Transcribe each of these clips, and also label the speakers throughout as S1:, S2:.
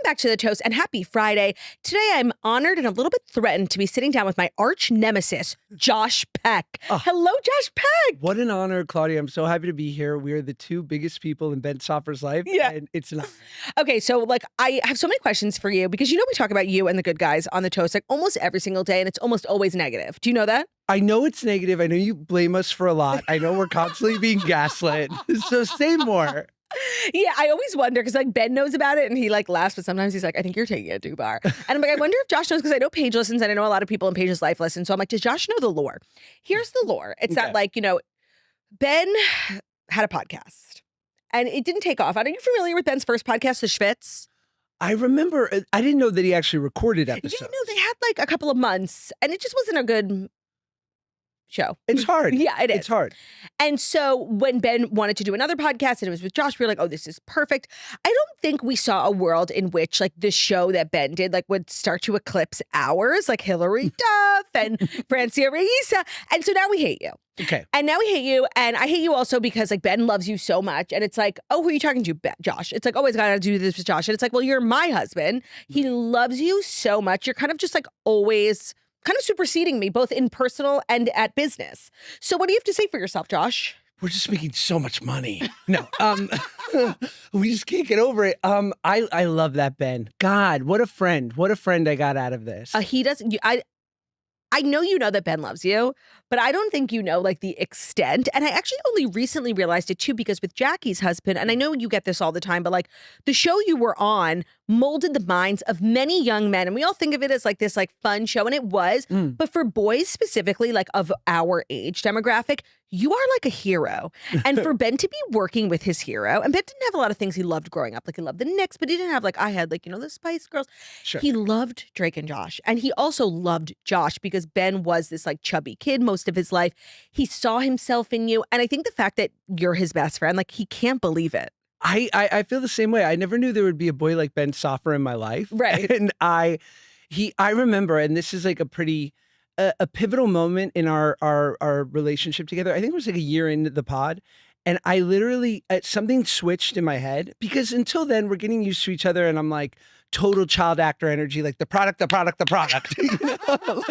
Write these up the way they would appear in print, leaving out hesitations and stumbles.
S1: back to The Toast and happy Friday. Today I'm honored and a little bit threatened to be sitting down with my arch nemesis, Josh Peck.
S2: Oh.
S1: Hello, Josh Peck.
S2: What an honor, Claudia. I'm so happy to be here. We are the two biggest people in Ben Soffer's life.
S1: Yeah.
S2: And it's an honor.
S1: Okay, so I have so many questions for you because we talk about you and the good guys on The Toast almost every single day, and it's almost always negative. Do you know that?
S2: I know it's negative. I know you blame us for a lot. I know we're constantly being gaslit. So say more.
S1: Yeah, I always wonder because Ben knows about it and he laughs, but sometimes he's like, I think you're taking it too far. And I'm like, I wonder if Josh knows because I know Paige listens and I know a lot of people in Paige's life listen. So I'm like, does Josh know the lore? Here's the lore. It's that Ben had a podcast and it didn't take off. Are you familiar with Ben's first podcast, The Schvitz?
S2: I remember, I didn't know that he actually recorded episodes.
S1: Yeah, no, they had a couple of months and it just wasn't a good show.
S2: It's hard.
S1: Yeah, it is.
S2: It's hard.
S1: And so when Ben wanted to do another podcast and it was with Josh, we were like, oh, this is perfect. I don't think we saw a world in which the show that Ben did would start to eclipse ours, like Hillary Duff and Francia Raisa. And so now we hate you.
S2: Okay.
S1: And now we hate you. And I hate you also because Ben loves you so much. And it's like, oh, who are you talking to, Josh? It's like, oh, I gotta do this with Josh. And it's like, well, you're my husband. He loves you so much. You're kind of just always kind of superseding me, both in personal and at business. So what do you have to say for yourself, Josh?
S2: We're just making so much money. No, we just can't get over it. I love that, Ben. God, what a friend. What a friend I got out of this.
S1: He doesn't. I know you know that Ben loves you, but I don't think you know the extent. And I actually only recently realized it too, because with Jackie's husband, and I know you get this all the time, but the show you were on molded the minds of many young men. And we all think of it as this fun show, and it was. But for boys specifically, of our age demographic, you are a hero. And for Ben to be working with his hero, and Ben didn't have a lot of things he loved growing up. He loved the Knicks, but he didn't have I had the Spice Girls.
S2: Sure.
S1: He loved Drake and Josh. And he also loved Josh because Ben was this chubby kid most of his life. He saw himself in you. And I think the fact that you're his best friend, he can't believe it.
S2: I feel the same way. I never knew there would be a boy like Ben Soffer in my life.
S1: Right.
S2: And I remember, and this is a pretty a pivotal moment in our relationship together. I think it was a year into the pod. And I literally, something switched in my head because until then we're getting used to each other and I'm total child actor energy, the product. You know?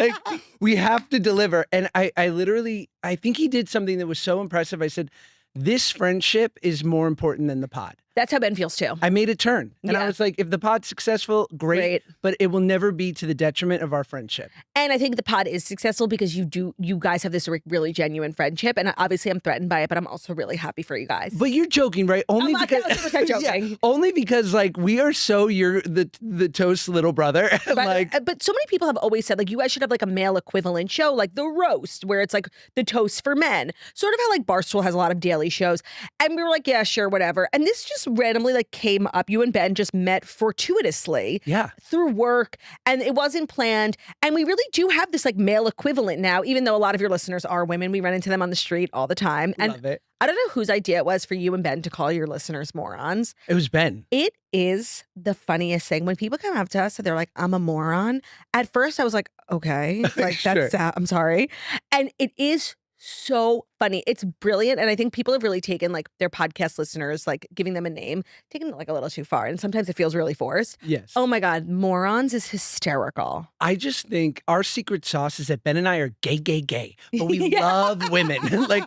S2: We have to deliver. And I think he did something that was so impressive. I said, this friendship is more important than the pod.
S1: That's how Ben feels too.
S2: I made a turn. And
S1: Yeah.
S2: I was like, if the pod's successful, great, but it will never be to the detriment of our friendship.
S1: And I think the pod is successful because you guys have this really genuine friendship. And obviously I'm threatened by it, but I'm also really happy for you guys.
S2: But you're joking, right? Only
S1: I'm
S2: because
S1: 1,000% joking.
S2: Yeah, only because we are you're the Toast little brother.
S1: But so many people have always said you guys should have a male equivalent show, the roast, where it's the Toast for men. Sort of how Barstool has a lot of daily shows. And we were yeah, sure, whatever. And this just randomly came up. You and Ben just met fortuitously through work, and it wasn't planned. And we really do have this male equivalent now, even though a lot of your listeners are women. We run into them on the street all the time. And
S2: Love it.
S1: I don't know whose idea it was for you and Ben to call your listeners morons.
S2: It was Ben.
S1: It is the funniest thing when people come up to us and they're like, I'm a moron. At first I was like, okay,
S2: Sure.
S1: that's I'm sorry. And it is so funny. It's brilliant. And I think people have really taken their podcast listeners, giving them a name, taken it a little too far. And sometimes it feels really forced.
S2: Yes.
S1: Oh my God. Morons is hysterical.
S2: I just think our secret sauce is that Ben and I are gay. But we love women.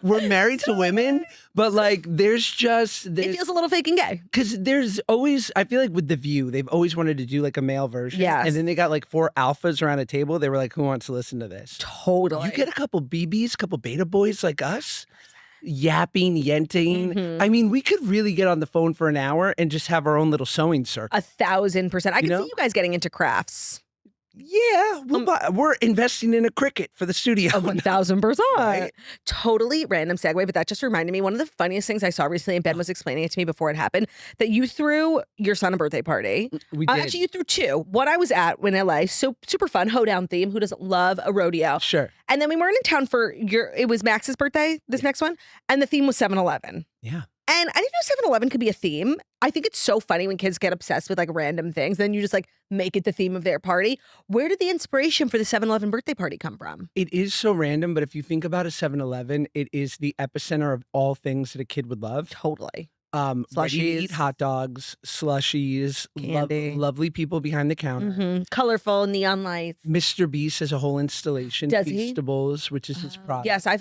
S2: We're married to women, but there's just...
S1: It feels a little fake and gay.
S2: Because there's always... I feel with The View, they've always wanted to do a male version.
S1: Yes.
S2: And then they got 4 alphas around a table. They were who wants to listen to this?
S1: Totally.
S2: You get a couple BBs, a couple beta boys like us, yapping, yenting.
S1: Mm-hmm.
S2: I mean, we could really get on the phone for an hour and just have our own little sewing circle.
S1: 1,000%. I can see you guys getting into crafts.
S2: Yeah, we're investing in a Cricut for the studio.
S1: 1,000%.
S2: Right?
S1: Totally random segue, but that just reminded me, one of the funniest things I saw recently, and Ben was explaining it to me before it happened, that you threw your son a birthday party.
S2: We did.
S1: Actually, you threw 2. One I was at in LA, so super fun, hoedown theme. Who doesn't love a rodeo?
S2: Sure.
S1: And then we weren't in town for it was Max's birthday, this next one, and the theme was 7-Eleven.
S2: Yeah.
S1: And I didn't know 7-Eleven could be a theme. I think it's so funny when kids get obsessed with random things. Then you just make it the theme of their party. Where did the inspiration for the 7-Eleven birthday party come from?
S2: It is so random, but if you think about a 7-Eleven, it is the epicenter of all things that a kid would love.
S1: Totally.
S2: ready to eat
S1: Slushies.
S2: hot dogs, slushies,
S1: Candy.
S2: lovely people behind the counter.
S1: Colorful neon lights.
S2: Mr. Beast has a whole installation,
S1: Does he?
S2: Feastables, which is his product.
S1: Yes, I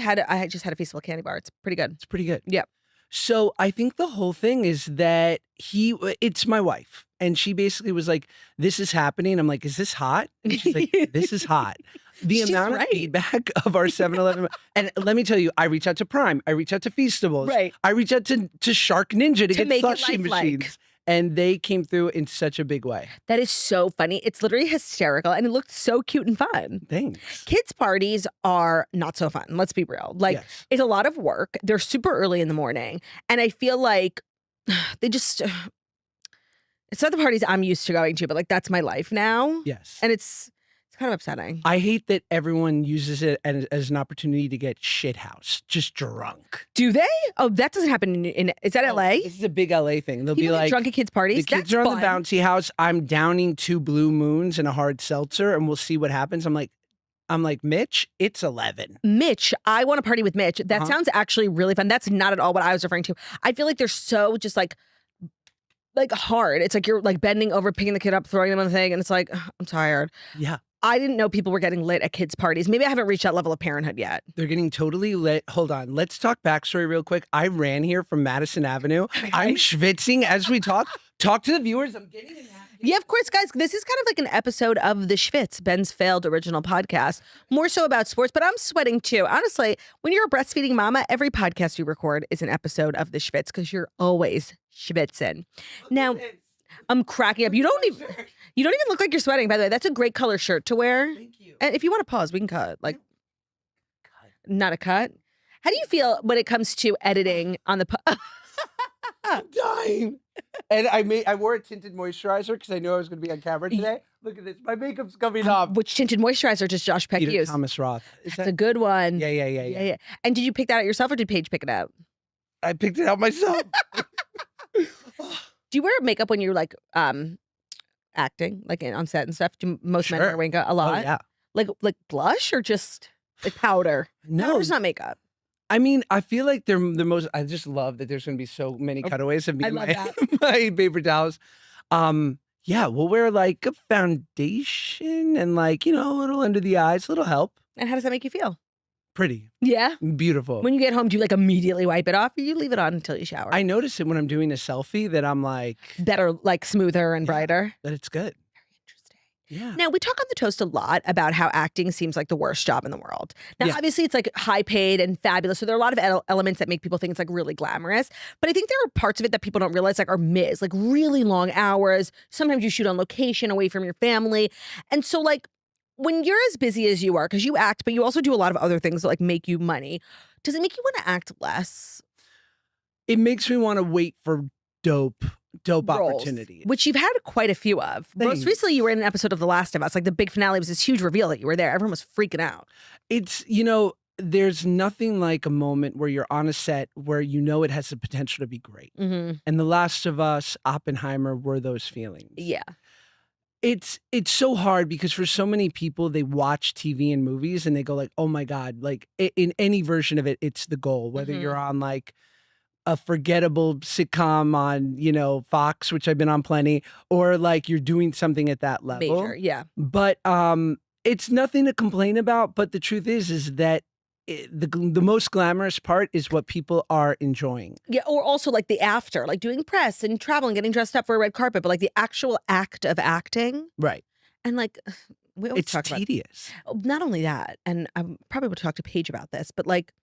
S1: just had a Feastable candy bar. It's pretty good.
S2: It's pretty good.
S1: Yep.
S2: So I think the whole thing is that it's my wife. And she basically was like, this is happening. I'm like, is this hot? And she's like, this is hot. The
S1: She's
S2: amount of
S1: right.
S2: feedback of our 7-Eleven. And let me tell you, I reach out to Prime. I reach out to Feastables.
S1: Right.
S2: I reach out to Shark Ninja to get
S1: make it
S2: slushie
S1: lifelike.
S2: machines. And they came through in such a big way.
S1: That is so funny. It's literally hysterical and it looked so cute and fun.
S2: Thanks.
S1: Kids' parties are not so fun. Let's be real. Like,
S2: Yes.
S1: it's a lot of work. They're super early in the morning. And I feel like they just, it's not the parties I'm used to going to, but like, that's my life now.
S2: Yes.
S1: And it's kind of upsetting.
S2: I hate that everyone uses it as an opportunity to get shithoused, just drunk.
S1: Do they? Oh, that doesn't happen in is that LA?
S2: This is a big LA thing. They'll
S1: People
S2: be
S1: get
S2: like,
S1: drunk at kids' parties.
S2: the kids
S1: That's
S2: are on
S1: fun.
S2: the bouncy house. I'm downing 2 Blue Moons and a hard seltzer, and we'll see what happens. I'm like, Mitch, it's 11.
S1: Mitch, I want to party with Mitch. That
S2: Uh-huh.
S1: sounds actually really fun. That's not at all what I was referring to. I feel like they're so just like hard. It's like you're like bending over, picking the kid up, throwing them on the thing, and it's like, ugh, I'm tired.
S2: Yeah.
S1: I didn't know people were getting lit at kids' parties. Maybe I haven't reached that level of parenthood yet.
S2: They're getting totally lit. Hold on. Let's talk backstory real quick. I ran here from Madison Avenue. I'm schwitzing as we talk. Talk to the viewers. I'm getting in that.
S1: Yeah, of course, guys. This is kind of like an episode of The Schwitz, Ben's failed original podcast. More so about sports, but I'm sweating too. Honestly, when you're a breastfeeding mama, every podcast you record is an episode of The Schwitz because you're always schwitzing. Now, I'm cracking up. You don't even look like you're sweating, by the way. That's a great color shirt to wear.
S2: Thank you.
S1: And if you want to pause, we can cut. Like, not a cut. How do you feel when it comes to editing on the
S2: I'm dying. And I wore a tinted moisturizer because I knew I was going to be on camera today. Look at this. My makeup's coming off.
S1: Which tinted moisturizer does Josh Peck
S2: Peter
S1: use?
S2: Thomas Roth. Is
S1: That's
S2: that?
S1: a good one.
S2: Yeah.
S1: And did you pick that out yourself or did Paige pick it out?
S2: I picked it out myself.
S1: Do you wear makeup when you're like acting, like on set and stuff? Do most men
S2: Sure.
S1: wear makeup a lot?
S2: Oh, yeah.
S1: Like blush or just like powder?
S2: No.
S1: Powder's not makeup.
S2: I mean, I feel like they're the most. I just love that there's going to be so many cutaways of me
S1: I
S2: and
S1: love
S2: my,
S1: that.
S2: my paper towels. Yeah, we'll wear like a foundation and like, a little under the eyes, a little help.
S1: And how does that make you feel?
S2: Pretty,
S1: Yeah.
S2: beautiful.
S1: When you get home, do you like immediately wipe it off or you leave it on until you shower?
S2: I notice it when I'm doing a selfie that I'm like,
S1: Better, like smoother and
S2: Yeah.
S1: brighter.
S2: that it's good.
S1: Interesting.
S2: Yeah.
S1: Now, we talk on the toast a lot about how acting seems like the worst job in the world. Now,
S2: Yeah.
S1: obviously, it's like high paid and fabulous. So there are a lot of elements that make people think it's like really glamorous. But I think there are parts of it that people don't realize like are missed, like really long hours. Sometimes you shoot on location away from your family. And so, like, when you're as busy as you are, because you act, but you also do a lot of other things that like make you money, does it make you want to act less?
S2: It makes me want to wait for dope
S1: Roles,
S2: opportunities.
S1: which you've had quite a few of. Most
S2: Thanks.
S1: recently, you were in an episode of The Last of Us. Like the big finale was this huge reveal that you were there. Everyone was freaking out.
S2: It's, there's nothing like a moment where you're on a set where it has the potential to be great.
S1: Mm-hmm.
S2: And The Last of Us, Oppenheimer were those feelings.
S1: Yeah.
S2: It's so hard because for so many people, they watch TV and movies and they go like, oh my God, like in any version of it, it's the goal, whether
S1: Mhm.
S2: you're on like a forgettable sitcom on, Fox, which I've been on plenty, or like you're doing something at that level.
S1: Major. Yeah.
S2: But it's nothing to complain about. But the truth is that the most glamorous part is what people are enjoying.
S1: Yeah. Or also like the after, like doing press and traveling, getting dressed up for a red carpet, but like the actual act of acting.
S2: Right.
S1: And like, we always
S2: It's
S1: talk about
S2: tedious.
S1: not only that, and I probably would talk to Paige about this, but like,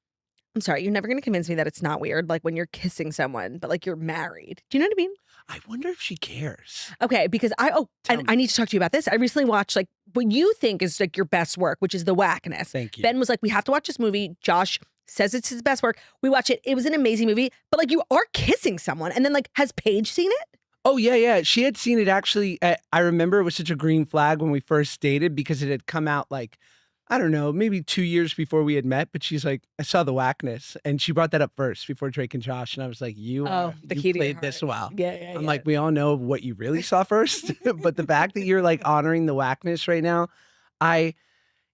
S1: I'm sorry, you're never going to convince me that it's not weird, like when you're kissing someone, but like you're married. Do you know what I mean?
S2: I wonder if she cares.
S1: Okay, because
S2: Tell
S1: and
S2: me.
S1: I need to talk to you about this. I recently watched like what you think is like your best work, which is The Whackness.
S2: Thank you.
S1: Ben was like, we have to watch this movie. Josh says it's his best work. We watch it. It was an amazing movie, but like you are kissing someone. And then like, has Paige seen it?
S2: Oh, yeah. She had seen it actually. I remember it was such a green flag when we first dated because it had come out like, I don't know, maybe 2 years before we had met. But she's like, I saw The Whackness. And she brought that up first before Drake and Josh. And I was like, you
S1: key to your
S2: played this
S1: heart.
S2: well.
S1: Yeah.
S2: I'm like, we all know what you really saw first. But the fact that you're like honoring The Whackness right now,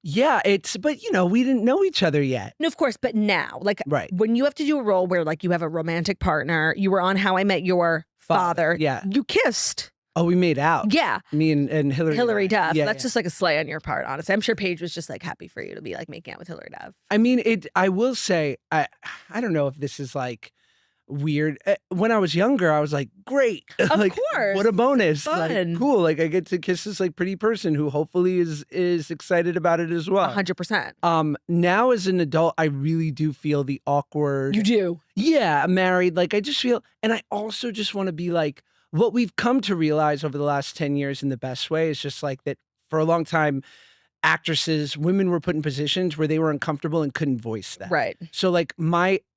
S2: Yeah, but we didn't know each other yet.
S1: No, of course, but now, like
S2: Right.
S1: when you have to do a role where like you have a romantic partner, you were on How I Met Your Father.
S2: Yeah.
S1: You kissed.
S2: Oh, we made out.
S1: Yeah.
S2: Me and Hillary.
S1: Hilary
S2: and I.
S1: Duff.
S2: Yeah,
S1: That's
S2: yeah.
S1: just like a slay on your part, honestly. I'm sure Paige was just like happy for you to be like making out with Hilary Duff.
S2: I mean, I will say, I don't know if this is like weird. When I was younger, I was like, great.
S1: Of
S2: like,
S1: course.
S2: what a bonus.
S1: Fun.
S2: Like, cool. Like I get to kiss this like pretty person who hopefully is excited about it as well.
S1: 100%.
S2: Now as an adult, I really do feel the awkward.
S1: You do.
S2: Yeah, I'm married. Like I just feel, and I also just want to be like, what we've come to realize over the last 10 years in the best way is just like that for a long time, women were put in positions where they were uncomfortable and couldn't voice that.
S1: Right.
S2: So like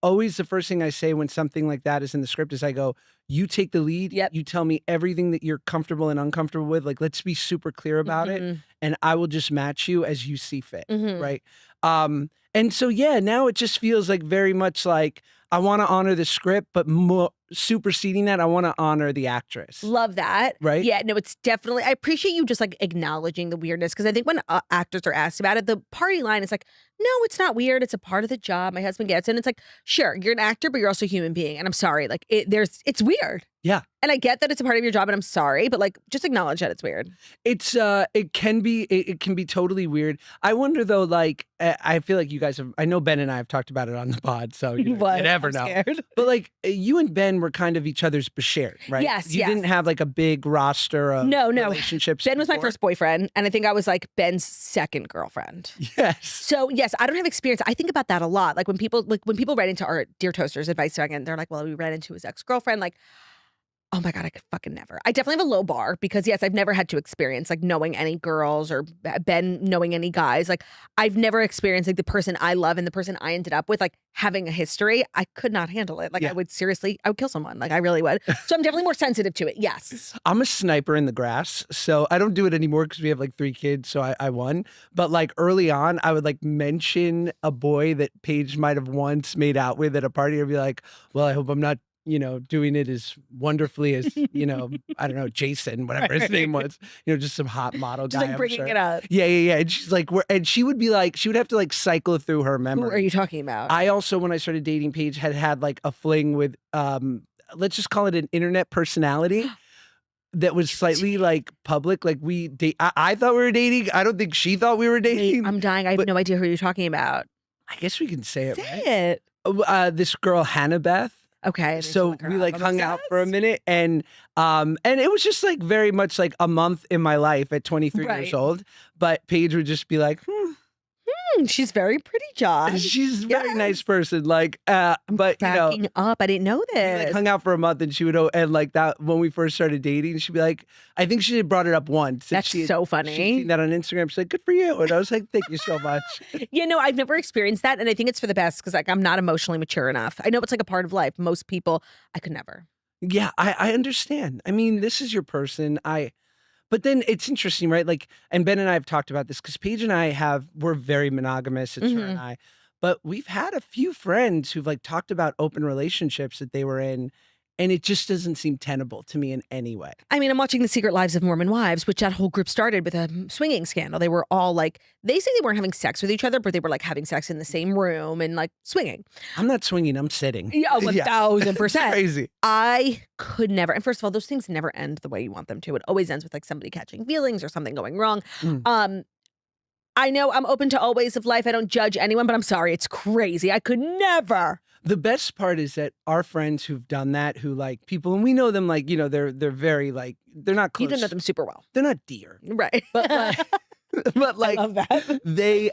S2: always the first thing I say when something like that is in the script is I go, you take the lead.
S1: Yep.
S2: You tell me everything that you're comfortable and uncomfortable with. Like, let's be super clear about it. And I will just match you as you see fit. Right. And so, yeah, now it just feels like very much like I want to honor the script, but more superseding that, I want to honor the actress.
S1: Love that.
S2: Right?
S1: Yeah, no, it's definitely, I appreciate you just like acknowledging the weirdness because I think when actors are asked about it, the party line is like, no, it's not weird. It's a part of the job. My husband gets it. And it's like, sure, you're an actor, but you're also a human being. And I'm sorry. Like it's weird.
S2: Yeah.
S1: And I get that it's a part of your job and I'm sorry, but like just acknowledge that it's weird.
S2: It can be totally weird. I wonder though, like I feel like you guys I know Ben and I have talked about it on the pod, so you never know.
S1: Scared.
S2: But like you and Ben were kind of each other's bashared, right?
S1: Yes,
S2: You didn't have like a big roster of relationships.
S1: Ben was my
S2: before.
S1: first boyfriend, and I think I was like Ben's second girlfriend.
S2: Yes.
S1: So yes, I don't have experience. I think about that a lot. Like when people write into our Dear Toasters advice wagon, they're like, "Well, we ran into his ex-girlfriend." Like, oh my God, I could fucking never. I definitely have a low bar because yes, I've never had to experience like knowing any girls or Ben knowing any guys. Like I've never experienced like the person I love and the person I ended up with like having a history. I could not handle it. Like I would kill someone. Like I really would. So I'm definitely more sensitive to it. Yes.
S2: I'm a sniper in the grass. So I don't do it anymore because we have like 3 kids. So I won. But like early on, I would like mention a boy that Paige might have once made out with at a party. I'd be like, well, I hope I'm not doing it as wonderfully as, I don't know, Jason, whatever his name was, just some hot model guy.
S1: Just like bringing it up.
S2: Yeah. And she's like, and she would be like, she would have to like cycle through her memory.
S1: Who are you talking about?
S2: I also, when I started dating Paige, had like a fling with, let's just call it an internet personality. That was slightly like public, like I thought we were dating. I don't think she thought we were dating.
S1: Wait, I'm dying. I have no idea who you're talking about.
S2: I guess we can say it.
S1: Say
S2: right? This girl Hannah Beth.
S1: Okay.
S2: So we like hung out for a minute and it was just like very much like a month in my life at 23 years old. But Paige would just be like,
S1: she's very pretty, Josh.
S2: She's a very nice person. Like, but
S1: cracking up. I didn't know this.
S2: We like hung out for a month and she would, and like that when we first started dating, she'd be like, I think she had brought it up once.
S1: That's so funny.
S2: She'd seen that on Instagram. She's like, good for you. And I was like, thank you so much.
S1: I've never experienced that. And I think it's for the best because like I'm not emotionally mature enough. I know it's like a part of life. Most people, I could never.
S2: Yeah, I understand. I mean, this is your person. But then it's interesting, right? Like, and Ben and I have talked about this because Paige and we're very monogamous. It's her and I. But we've had a few friends who've like talked about open relationships that they were in. And it just doesn't seem tenable to me in any way.
S1: I mean, I'm watching The Secret Lives of Mormon Wives, which that whole group started with a swinging scandal. They were all like, they say they weren't having sex with each other, but they were like having sex in the same room and like swinging.
S2: I'm not swinging, I'm sitting.
S1: Yeah, 1,000%.
S2: It's crazy.
S1: I could never. And first of all, those things never end the way you want them to. It always ends with like somebody catching feelings or something going wrong. I know I'm open to all ways of life. I don't judge anyone, but I'm sorry. It's crazy. I could never.
S2: The best part is that our friends who've done that, who like people, and we know them like, they're very like, they're not close.
S1: You don't know them super well.
S2: They're not dear.
S1: Right.
S2: But like,
S1: I love that.
S2: They,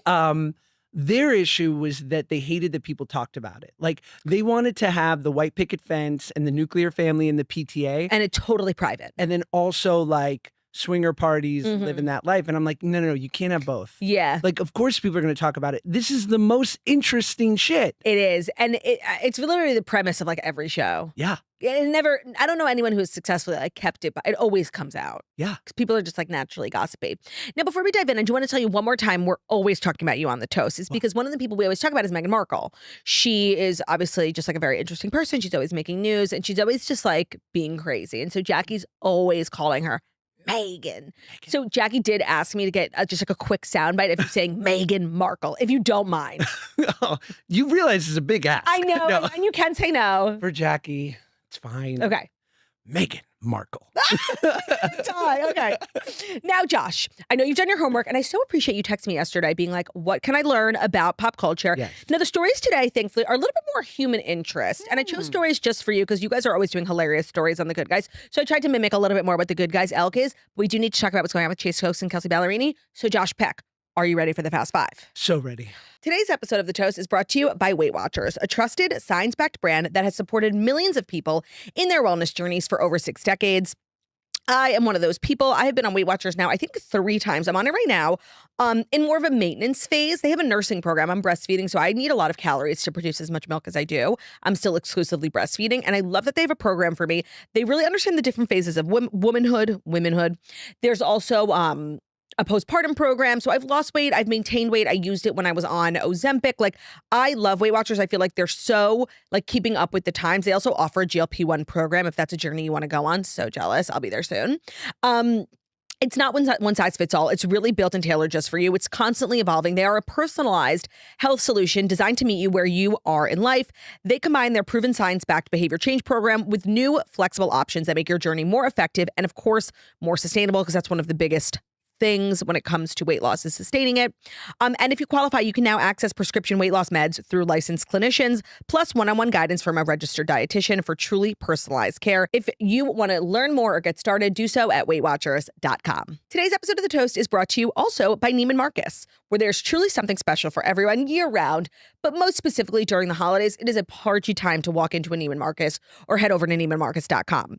S2: their issue was that they hated that people talked about it. Like they wanted to have the white picket fence and the nuclear family and the PTA.
S1: And it's totally private.
S2: And then also like swinger parties, living that life. And I'm like, no, you can't have both.
S1: Yeah.
S2: Like, of course people are going to talk about it. This is the most interesting shit.
S1: It is. And it's literally the premise of like every show.
S2: Yeah.
S1: I don't know anyone who's successfully like kept it, but it always comes out.
S2: Yeah.
S1: Because people are just like naturally gossipy. Now, before we dive in, I do want to tell you one more time, we're always talking about you on the toast. It's because one of the people we always talk about is Meghan Markle. She is obviously just like a very interesting person. She's always making news and she's always just like being crazy. And so Jackie's always calling her Meghan. So Jackie did ask me to get just like a quick soundbite of you saying Meghan Markle, if you don't mind.
S2: Oh, you realize it's a big ask.
S1: I know,
S2: No.
S1: and you can say no.
S2: For Jackie, it's fine.
S1: Okay.
S2: Meghan Markle.
S1: Okay. Now, Josh, I know you've done your homework, and I so appreciate you texting me yesterday being like, what can I learn about pop culture?
S2: Yes.
S1: Now, the stories today, thankfully, are a little bit more human interest. And I chose stories just for you because you guys are always doing hilarious stories on The Good Guys. So I tried to mimic a little bit more what The Good Guys elk is. We do need to talk about what's going on with Chase Cokes and Kelsey Ballerini. So, Josh Peck, are you ready for the Fast Five?
S2: So ready.
S1: Today's episode of The Toast is brought to you by Weight Watchers, a trusted, science-backed brand that has supported millions of people in their wellness journeys for over 6 decades. I am one of those people. I have been on Weight Watchers now, I think 3 times. I'm on it right now in more of a maintenance phase. They have a nursing program. I'm breastfeeding, so I need a lot of calories to produce as much milk as I do. I'm still exclusively breastfeeding, and I love that they have a program for me. They really understand the different phases of womanhood. There's also a postpartum program. So I've lost weight. I've maintained weight. I used it when I was on Ozempic. Like, I love Weight Watchers. I feel like they're so like keeping up with the times. They also offer a GLP-1 program if that's a journey you want to go on. So jealous. I'll be there soon. It's not one size fits all. It's really built and tailored just for you. It's constantly evolving. They are a personalized health solution designed to meet you where you are in life. They combine their proven science-backed behavior change program with new flexible options that make your journey more effective and, of course, more sustainable, because that's one of the biggest things when it comes to weight loss is sustaining it. And if you qualify, you can now access prescription weight loss meds through licensed clinicians, plus one-on-one guidance from a registered dietitian for truly personalized care. If you want to learn more or get started, do so at weightwatchers.com. Today's episode of The Toast is brought to you also by Neiman Marcus, where there's truly something special for everyone year-round, but most specifically during the holidays. It is a party time to walk into a Neiman Marcus or head over to neimanmarcus.com.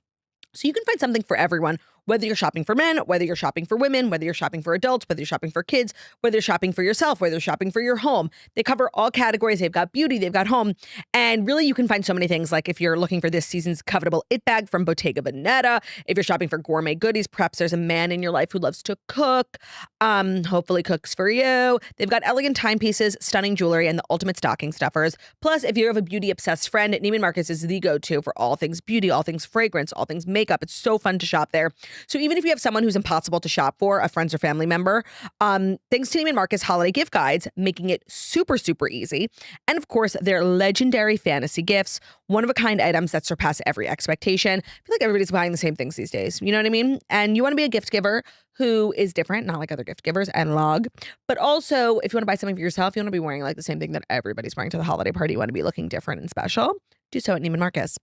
S1: So you can find something for everyone, whether you're shopping for men, whether you're shopping for women, whether you're shopping for adults, whether you're shopping for kids, whether you're shopping for yourself, whether you're shopping for your home. They cover all categories. They've got beauty, they've got home. And really, you can find so many things. Like if you're looking for this season's covetable it bag from Bottega Veneta, if you're shopping for gourmet goodies, perhaps there's a man in your life who loves to cook, hopefully cooks for you. They've got elegant timepieces, stunning jewelry, and the ultimate stocking stuffers. Plus, if you have a beauty-obsessed friend, Neiman Marcus is the go-to for all things beauty, all things fragrance, all things makeup. It's so fun to shop there. So even if you have someone who's impossible to shop for, a friend or family member, thanks to Neiman Marcus holiday gift guides, making it super, super easy. And of course, their legendary fantasy gifts, one-of-a-kind items that surpass every expectation. I feel like everybody's buying the same things these days. You know what I mean? And you want to be a gift giver who is different, not like other gift givers, and log. But also, if you want to buy something for yourself, you want to be wearing like the same thing that everybody's wearing to the holiday party. You want to be looking different and special. Do so at Neiman Marcus.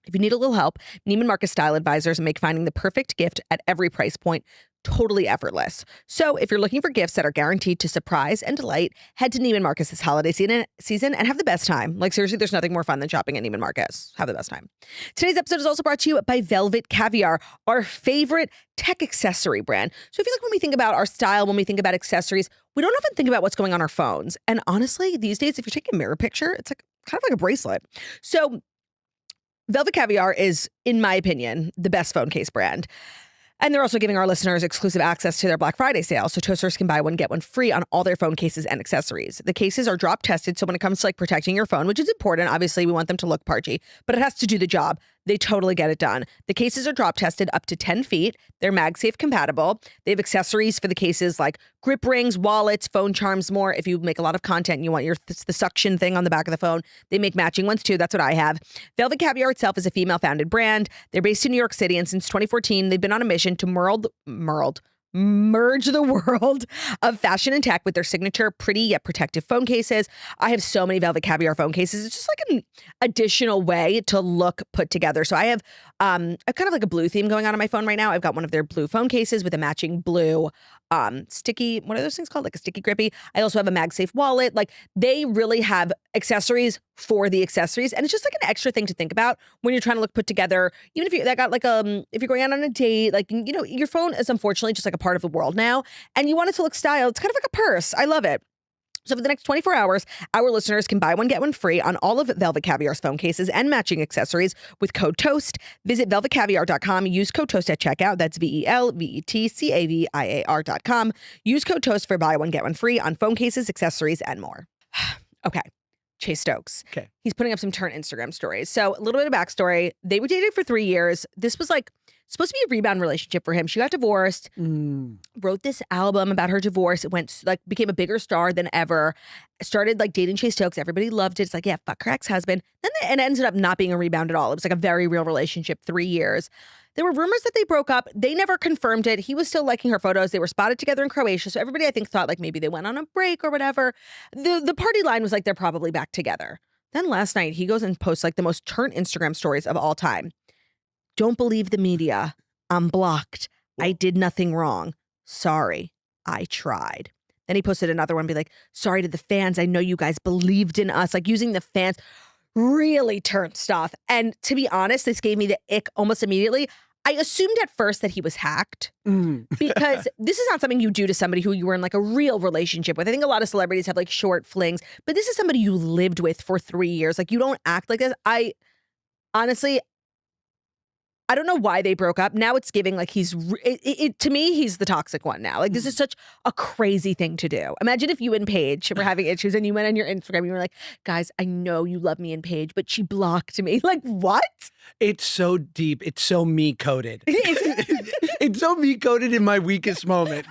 S1: If you need a little help, Neiman Marcus style advisors make finding the perfect gift at every price point totally effortless. So if you're looking for gifts that are guaranteed to surprise and delight, head to Neiman Marcus this holiday season and have the best time. Like, seriously, there's nothing more fun than shopping at Neiman Marcus. Have the best time. Today's episode is also brought to you by Velvet Caviar, our favorite tech accessory brand. So I feel like when we think about our style, when we think about accessories, we don't often think about what's going on our phones. And honestly, these days, if you're taking a mirror picture, it's like kind of like a bracelet. So Velvet Caviar is, in my opinion, the best phone case brand. And they're also giving our listeners exclusive access to their Black Friday sale. So Toasters can buy one, get one free on all their phone cases and accessories. The cases are drop tested. So when it comes to like protecting your phone, which is important, obviously we want them to look parchy, but it has to do the job. They totally get it done. The cases are drop tested up to 10 feet. They're MagSafe compatible. They have accessories for the cases like grip rings, wallets, phone charms, more. If you make a lot of content and you want the suction thing on the back of the phone, they make matching ones too. That's what I have. Velvet Caviar itself is a female-founded brand. They're based in New York City, and since 2014, they've been on a mission to merge the world of fashion and tech with their signature pretty yet protective phone cases. I have so many Velvet Caviar phone cases. It's just like an additional way to look put together. So I have a kind of like a blue theme going on my phone right now. I've got one of their blue phone cases with a matching blue sticky, what are those things called? Like a sticky grippy. I also have a MagSafe wallet. Like, they really have accessories for the accessories. And it's just like an extra thing to think about when you're trying to look put together. Even if that got like, if you're going out on a date, like, you know, your phone is unfortunately just like a part of the world now, and you want it to look styled. It's kind of like a purse. I love it. So for the next 24 hours, our listeners can buy one, get one free on all of Velvet Caviar's phone cases and matching accessories with code TOAST. Visit velvetcaviar.com. Use code TOAST at checkout. That's VELVETCAVIAR.com. Use code TOAST for buy one, get one free on phone cases, accessories, and more. Okay. Chase Stokes.
S2: Okay.
S1: He's putting up some turn Instagram stories. So a little bit of backstory. They were dated for 3 years. This was like supposed to be a rebound relationship for him. She got divorced, wrote this album about her divorce. It went like became a bigger star than ever. Started like dating Chase Stokes. Everybody loved it. It's like, yeah, fuck her ex-husband. And it ended up not being a rebound at all. It was like a very real relationship, 3 years. There were rumors that they broke up. They never confirmed it. He was still liking her photos. They were spotted together in Croatia. So everybody, I think, thought like maybe they went on a break or whatever. The party line was like, they're probably back together. Then last night, he goes and posts like the most turnt Instagram stories of all time. Don't believe the media. I'm blocked. I did nothing wrong. Sorry. I tried. Then he posted another one, be like, sorry to the fans. I know you guys believed in us. Like using the fans. Really turnt stuff. And to be honest, this gave me the ick almost immediately. I assumed at first that he was hacked because this is not something you do to somebody who you were in like a real relationship with. I think a lot of celebrities have like short flings, but this is somebody you lived with for 3 years. Like you don't act like this. Honestly, I don't know why they broke up. Now it's giving like to me, he's the toxic one now. Like this is such a crazy thing to do. Imagine if you and Paige were having issues and you went on your Instagram and you were like, guys, I know you love me and Paige, but she blocked me. Like what?
S2: It's so deep. It's so me coded. It's so me coded in my weakest moment.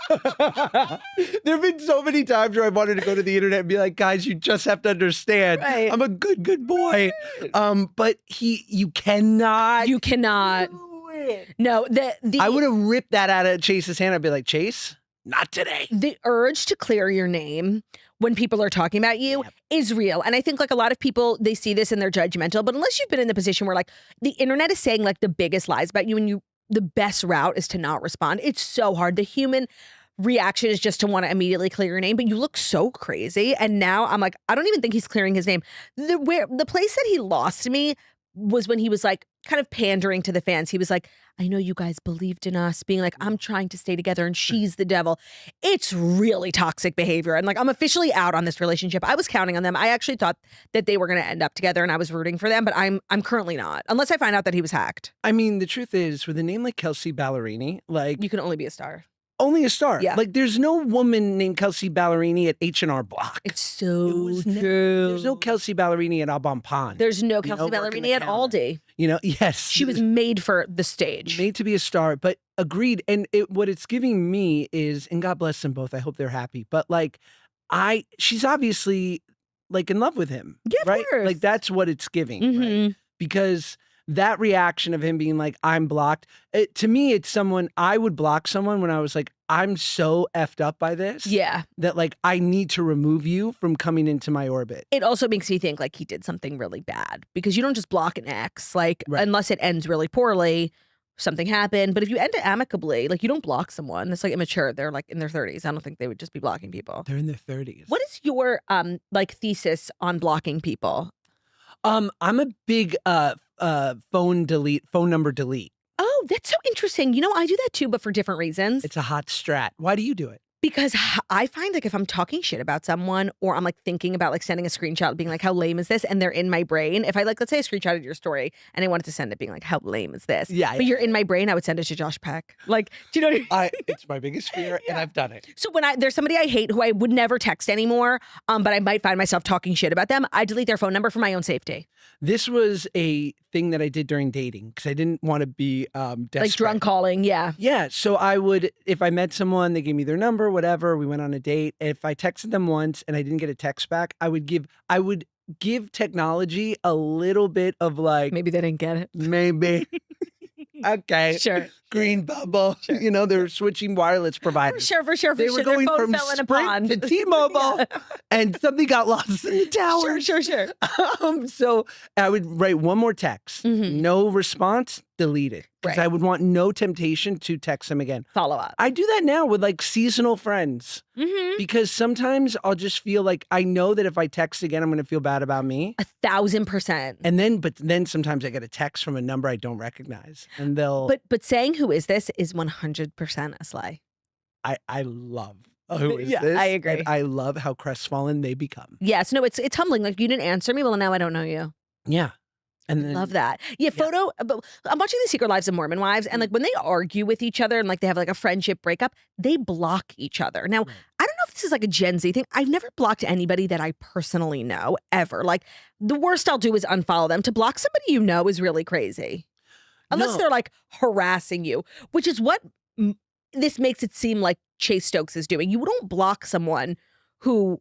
S2: There have been so many times where I wanted to go to the internet and be like, guys, you just have to understand.
S1: Right.
S2: I'm a good boy. But you cannot.
S1: You cannot.
S2: Do it.
S1: No,
S2: I would have ripped that out of Chase's hand. I'd be like, Chase, not today.
S1: The urge to clear your name when people are talking about you is real. And I think like a lot of people, they see this and they're judgmental. But unless you've been in the position where like the internet is saying like the biggest lies about you and the best route is to not respond. It's so hard. The human reaction is just to want to immediately clear your name, but you look so crazy. And now I'm like, I don't even think he's clearing his name. The place that he lost me was when he was like kind of pandering to the fans. He was like, I know you guys believed in us, being like, I'm trying to stay together and she's the devil. It's really toxic behavior. And like, I'm officially out on this relationship. I was counting on them. I actually thought that they were going to end up together and I was rooting for them, but I'm currently not, unless I find out that he was hacked.
S2: I mean, the truth is, with a name like Kelsey Ballerini, like
S1: You can only be a star.
S2: only a star.
S1: Yeah.
S2: Like there's no woman named Kelsey Ballerini at H&R Block.
S1: It's so true.
S2: There's no Kelsey Ballerini at Au Bon Pond.
S1: There's no Kelsey
S2: working the
S1: Ballerini at
S2: counter.
S1: Aldi.
S2: You know, yes.
S1: She was made for the stage.
S2: Made to be a star, but agreed. And what it's giving me is, and God bless them both, I hope they're happy, but like she's obviously like in love with him.
S1: Yeah, of
S2: right?
S1: course.
S2: Like that's what it's giving, right? Because that reaction of him being like, I'm blocked, to me, it's I would block someone when I was like, I'm so effed up by this.
S1: Yeah.
S2: That like, I need to remove you from coming into my orbit.
S1: It also makes me think like he did something really bad because you don't just block an ex, like unless it ends really poorly, something happened. But if you end it amicably, like you don't block someone. That's like immature. They're like in their 30s. I don't think they would just be blocking people.
S2: They're in their 30s.
S1: What is your like thesis on blocking people?
S2: I'm a big phone number delete.
S1: Oh, that's so interesting. You know, I do that too, but for different reasons.
S2: It's a hot strat. Why do you do it?
S1: Because I find like if I'm talking shit about someone or I'm like thinking about like sending a screenshot being like, how lame is this? And they're in my brain. If I like, let's say I screenshotted your story and I wanted to send it being like, how lame is this?
S2: Yeah.
S1: But you're in my brain, I would send it to Josh Peck. Like, do you know what I mean?
S2: It's my biggest fear and I've done it.
S1: So when there's somebody I hate who I would never text anymore, but I might find myself talking shit about them, I delete their phone number for my own safety.
S2: This was a thing that I did during dating because I didn't want to be desperate.
S1: Like drunk calling, yeah.
S2: Yeah, so I would, if I met someone, they gave me their number, whatever, we went on a date. If I texted them once and I didn't get a text back, I would give technology a little bit of like,
S1: Maybe they didn't get it.
S2: maybe. Okay.
S1: Sure.
S2: Green bubble. Sure. You know, they're switching wireless providers.
S1: For sure.
S2: They were going
S1: Their phone
S2: from
S1: fell in a
S2: Sprint
S1: pond.
S2: to T-Mobile, and something got lost in the tower.
S1: Sure.
S2: So I would write one more text. No response, delete it. Because I would want no temptation to text them again.
S1: Follow up.
S2: I do that now with like seasonal friends. Because sometimes I'll just feel like I know that if I text again, I'm going to feel bad about me.
S1: 1,000%.
S2: But then sometimes I get a text from a number I don't recognize, and they'll.
S1: But saying who is this is 100% a slay.
S2: I love who is this.
S1: I agree.
S2: And I love how crestfallen they become.
S1: Yes, no, it's humbling. Like you didn't answer me. Well, now I don't know you.
S2: Yeah. And then,
S1: love that. Yeah, photo. But I'm watching The Secret Lives of Mormon Wives, and like when they argue with each other and like they have like a friendship breakup, they block each other. Now, I don't know if this is like a Gen Z thing. I've never blocked anybody that I personally know ever. Like the worst I'll do is unfollow them. To block somebody you know is really crazy. unless
S2: No.
S1: they're like harassing you, which is what this makes it seem like Chase Stokes is doing. You don't block someone who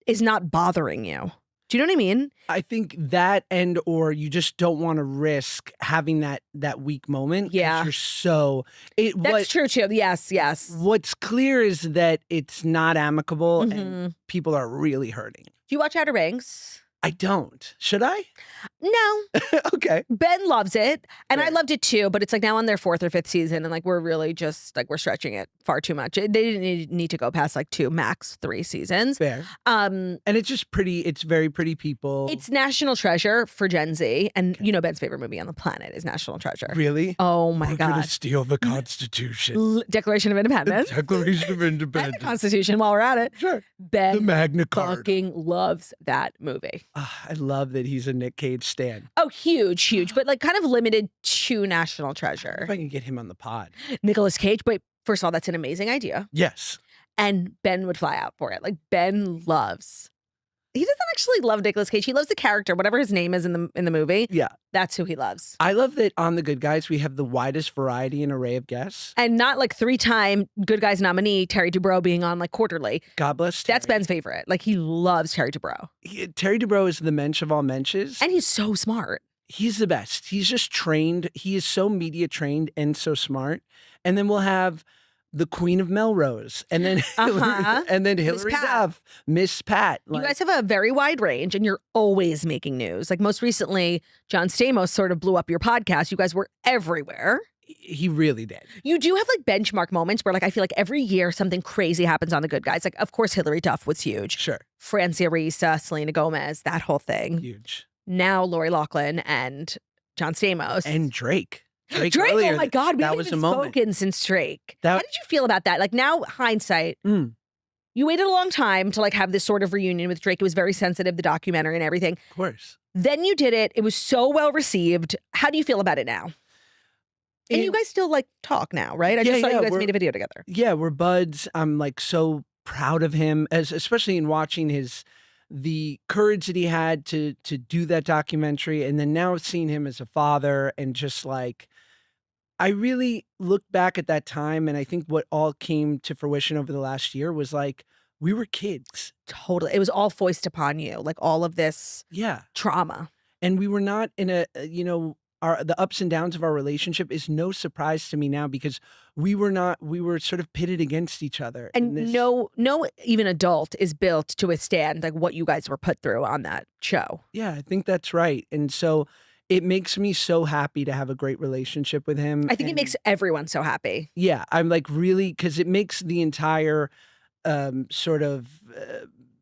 S1: is not bothering you. Do you know what I mean?
S2: I think that or you just don't want to risk having that weak moment. 'Cause
S1: Yeah.
S2: you're so
S1: That's true too. Yes.
S2: What's clear is that it's not amicable
S1: Mhm.
S2: and people are really hurting.
S1: Do you watch Outer Banks?
S2: I don't. Should I?
S1: No.
S2: Okay.
S1: Ben loves it, and I
S2: Fair.
S1: loved it too, but it's like now on their 4th or 5th season, and like we're really just like we're stretching it far too much. They didn't need to go past like 2, max 3 seasons.
S2: Fair.
S1: Um,
S2: And it's just pretty. It's very pretty people.
S1: it's National Treasure for Gen Z, and you know Ben's favorite movie on the planet is National Treasure.
S2: Really?
S1: Oh my
S2: We're gonna
S1: god!
S2: steal the Constitution.
S1: Declaration of Independence,
S2: Declaration of
S1: and the
S2: Independence.
S1: Constitution. While we're at it,
S2: Sure.
S1: Ben
S2: The Magna Carta.
S1: fucking loves that movie.
S2: I love that he's a Nick Cage stan.
S1: Oh, huge, but like kind of limited to National Treasure.
S2: If I can get him on the pod.
S1: Nicolas Cage, but first of all, that's an amazing idea.
S2: Yes.
S1: And Ben would fly out for it. Like Ben loves. He doesn't actually love Nicolas Cage. He loves the character, whatever his name is in the movie.
S2: Yeah.
S1: That's who he loves.
S2: I love that on The Good Guys, we have the widest variety and array of guests.
S1: And not like 3-time Good Guys nominee Terry Dubrow being on like quarterly.
S2: God bless Terry.
S1: That's Ben's favorite. Like he loves Terry Dubrow.
S2: Terry Dubrow is the mensch of all mensches.
S1: And he's so smart.
S2: He's the best. He's just trained. He is so media trained and so smart. And then we'll have the Queen of Melrose, and then and then Hillary
S1: Pat.
S2: Duff, Miss Pat.
S1: You guys have a very wide range and you're always making news. Like most recently, John Stamos sort of blew up your podcast. You guys were everywhere.
S2: He really did.
S1: You do have like benchmark moments where like I feel like every year something crazy happens on The Good Guys. Like of course Hillary Duff was huge.
S2: Sure.
S1: Francia Risa, Selena Gomez, that whole thing.
S2: Huge.
S1: Now Lori Loughlin and John Stamos.
S2: And Drake.
S1: Drake,
S2: earlier,
S1: oh my God, we
S2: that
S1: haven't
S2: was
S1: even
S2: a moment.
S1: spoken since Drake.
S2: That-
S1: How did you feel about that? Like now, hindsight, you waited a long time to like have this sort of reunion with Drake. It was very sensitive, the documentary and everything.
S2: Of course.
S1: Then you did it. It was so well received. How do you feel about it now? And you guys still like talk now, right? I just saw you guys made a video together.
S2: Yeah, we're buds. I'm like so proud of him, especially in watching the courage that he had to do that documentary, and then now seeing him as a father, and just like I really look back at that time, and I think what all came to fruition over the last year was like we were kids.
S1: Totally. It was all foisted upon you, like all of this trauma.
S2: And we were not in a, the ups and downs of our relationship is no surprise to me now, because we were sort of pitted against each other.
S1: And no even adult is built to withstand like what you guys were put through on that show.
S2: Yeah, I think that's right. And so it makes me so happy to have a great relationship with him.
S1: I think it makes everyone so happy.
S2: Yeah, I'm like really, because it makes the entire sort of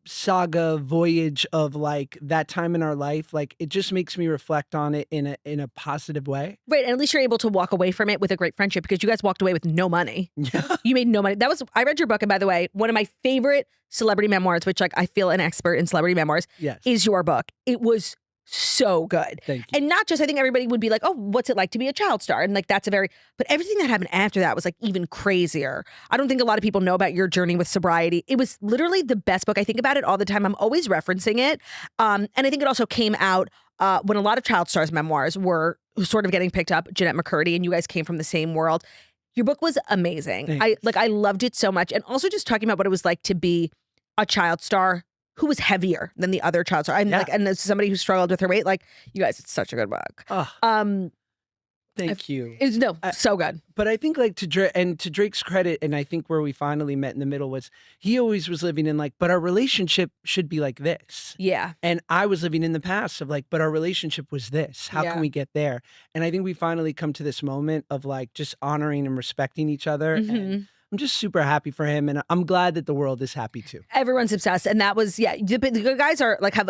S2: saga voyage of like that time in our life, like it just makes me reflect on it in a positive way.
S1: Right, and at least you're able to walk away from it with a great friendship, because you guys walked away with no money.
S2: Yeah.
S1: You made no money. I read your book, and by the way, one of my favorite celebrity memoirs, which like I feel an expert in celebrity memoirs, is your book. It was so good.
S2: Thank you.
S1: And not just, I think everybody would be like, oh, what's it like to be a child star? And like, that's but everything that happened after that was like even crazier. I don't think a lot of people know about your journey with sobriety. It was literally the best book. I think about it all the time. I'm always referencing it. And I think it also came out when a lot of child stars memoirs were sort of getting picked up, Jeanette McCurdy, and you guys came from the same world. Your book was amazing.
S2: Thanks.
S1: I loved it so much. And also just talking about what it was like to be a child star who was heavier than the other child star. And like, and as somebody who struggled with her weight, like you guys, it's such a good book.
S2: Thank you.
S1: So good.
S2: But I think like to Drake's credit, and I think where we finally met in the middle was he always was living in like, but our relationship should be like this.
S1: Yeah.
S2: And I was living in the past of like, but our relationship was this. How can we get there? And I think we finally come to this moment of like just honoring and respecting each other. And I'm just super happy for him, and I'm glad that the world is happy too.
S1: Everyone's obsessed, and that was the good guys are like have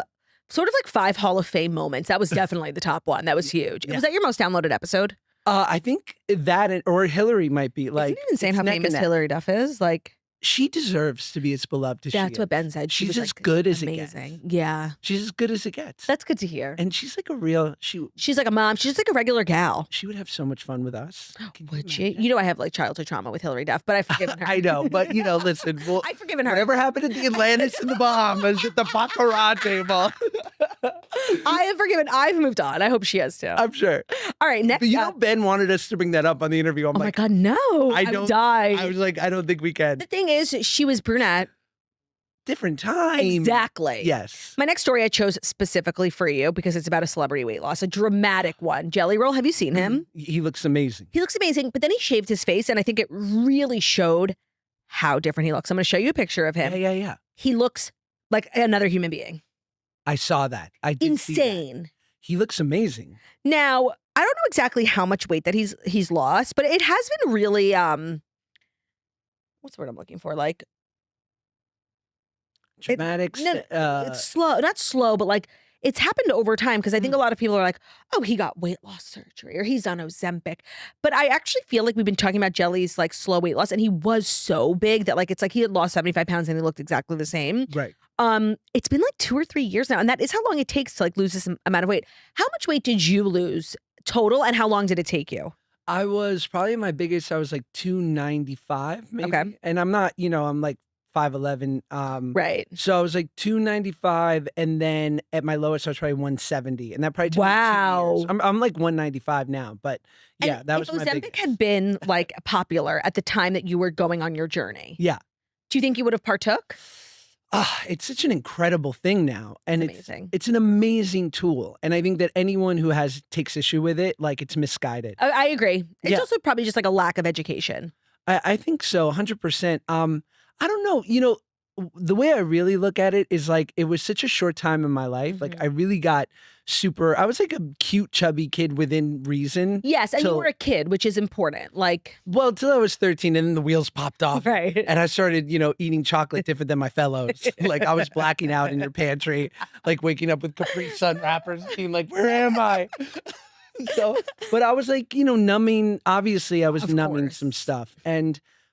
S1: sort of like 5 Hall of Fame moments. That was definitely the top one. That was huge. Was that your most downloaded episode?
S2: I think that or Hillary might be like.
S1: Isn't it insane how famous Hillary Duff is? Like
S2: she deserves to be as beloved as she is.
S1: That's what Ben said.
S2: She's as
S1: like,
S2: good as
S1: amazing.
S2: it gets.
S1: Yeah.
S2: She's as good as it gets.
S1: That's good to hear.
S2: And she's like a real
S1: she's like a mom. She's like a regular gal.
S2: She would have so much fun with us.
S1: Would she? You know, I have like childhood trauma with Hillary Duff, but I've forgiven her.
S2: I know, but listen,
S1: I've forgiven her.
S2: Whatever happened at the Atlantis and the Bahamas at the baccarat table.
S1: I have forgiven. I've moved on. I hope she has too.
S2: I'm sure.
S1: All right, next
S2: But you know,
S1: up.
S2: Ben wanted us to bring that up on the interview. I'm
S1: Oh my
S2: like,
S1: God, no.
S2: I
S1: I'm
S2: don't.
S1: dying.
S2: I was like, I don't think we can.
S1: The thing is, she was brunette.
S2: Different time.
S1: Exactly.
S2: Yes.
S1: My next story I chose specifically for you because it's about a celebrity weight loss, a dramatic one. Jelly Roll, have you seen him?
S2: He looks amazing.
S1: He looks amazing, but then he shaved his face, and I think it really showed how different he looks. I'm going to show you a picture of him.
S2: Yeah.
S1: He looks like another human being.
S2: I saw that. I did see that.
S1: Insane.
S2: He looks amazing.
S1: Now, I don't know exactly how much weight that he's lost, but it has been really what's the word I'm looking for? Like
S2: Dramatic.
S1: it's slow, not slow, but like it's happened over time because I think a lot of people are like, oh, he got weight loss surgery or he's on Ozempic. But I actually feel like we've been talking about Jelly's like slow weight loss, and he was so big that like it's like he had lost 75 pounds and he looked exactly the same.
S2: Right.
S1: It's been like 2 or 3 years now, and that is how long it takes to like lose this amount of weight. How much weight did you lose total, and how long did it take you?
S2: I was probably my biggest. I was like 295 maybe.
S1: Okay.
S2: And I'm not, I'm like 5'11".
S1: Right.
S2: So I was like 295, and then at my lowest I was probably 170, and that probably took me 2
S1: Wow.
S2: years. I'm like 195 now, but yeah,
S1: And
S2: that
S1: if
S2: was my
S1: Ozempic
S2: biggest.
S1: had been like popular at the time that you were going on your journey,
S2: Yeah.
S1: do you think you would have partook?
S2: It's such an incredible thing now, and
S1: It's amazing.
S2: it's an amazing tool, and I think that anyone who takes issue with it, like it's misguided.
S1: I agree. It's
S2: Yeah.
S1: also probably just like a lack of education.
S2: I think so, 100%. I don't know, the way I really look at it is like it was such a short time in my life. Like I really got I was like a cute, chubby kid within reason.
S1: Yes, and you
S2: till-
S1: were a kid, which is important. Like,
S2: Well, till I was 13, and then the wheels popped off.
S1: right.
S2: And I started, eating chocolate different than my fellows. Like I was blacking out in your pantry, like waking up with Capri Sun wrappers, being like, "Where am I?" So, but I was like, numbing. Obviously, I was
S1: Of
S2: numbing
S1: course.
S2: some stuff,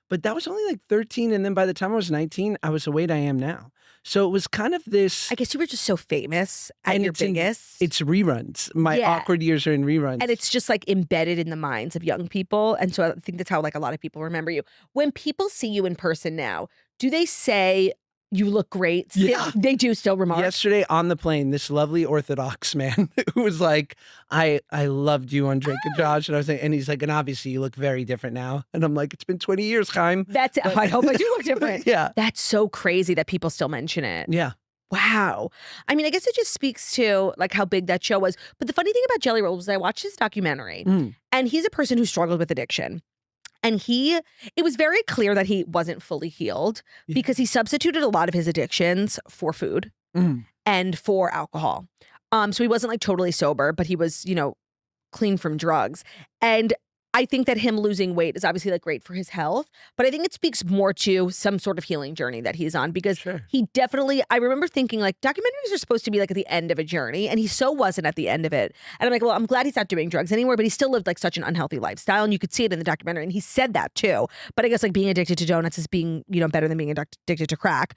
S2: but that was only like 13, and then by the time I was 19, I was the weight I am now. So it was kind of this.
S1: I guess you were just so famous at
S2: And
S1: your
S2: it's in-
S1: biggest.
S2: It's reruns. My
S1: Yeah.
S2: awkward years are in reruns.
S1: And it's just like embedded in the minds of young people. And so I think that's how like a lot of people remember you. When people see you in person now, do they say you look great?
S2: Yeah.
S1: They do still remark.
S2: Yesterday on the plane, this lovely Orthodox man who was like, I loved you on Drake and Josh. And I was like, and he's like, and obviously you look very different now. And I'm like, it's been 20 years, Chaim.
S1: That's it. I hope I do look different.
S2: Yeah.
S1: That's so crazy that people still mention it.
S2: Yeah.
S1: Wow. I mean, I guess it just speaks to like how big that show was. But the funny thing about Jelly Roll was I watched his documentary, and he's a person who struggled with addiction. And it was very clear that he wasn't fully healed
S2: Yeah.
S1: because he substituted a lot of his addictions for food and for alcohol. So he wasn't like totally sober, but he was, clean from drugs. And I think that him losing weight is obviously like great for his health, but I think it speaks more to some sort of healing journey that he's on because
S2: Sure.
S1: he definitely, I remember thinking like documentaries are supposed to be like at the end of a journey, and he so wasn't at the end of it. And I'm like, well, I'm glad he's not doing drugs anymore, but he still lived like such an unhealthy lifestyle, and you could see it in the documentary, and he said that too. But I guess like being addicted to donuts is being, better than being addicted to crack.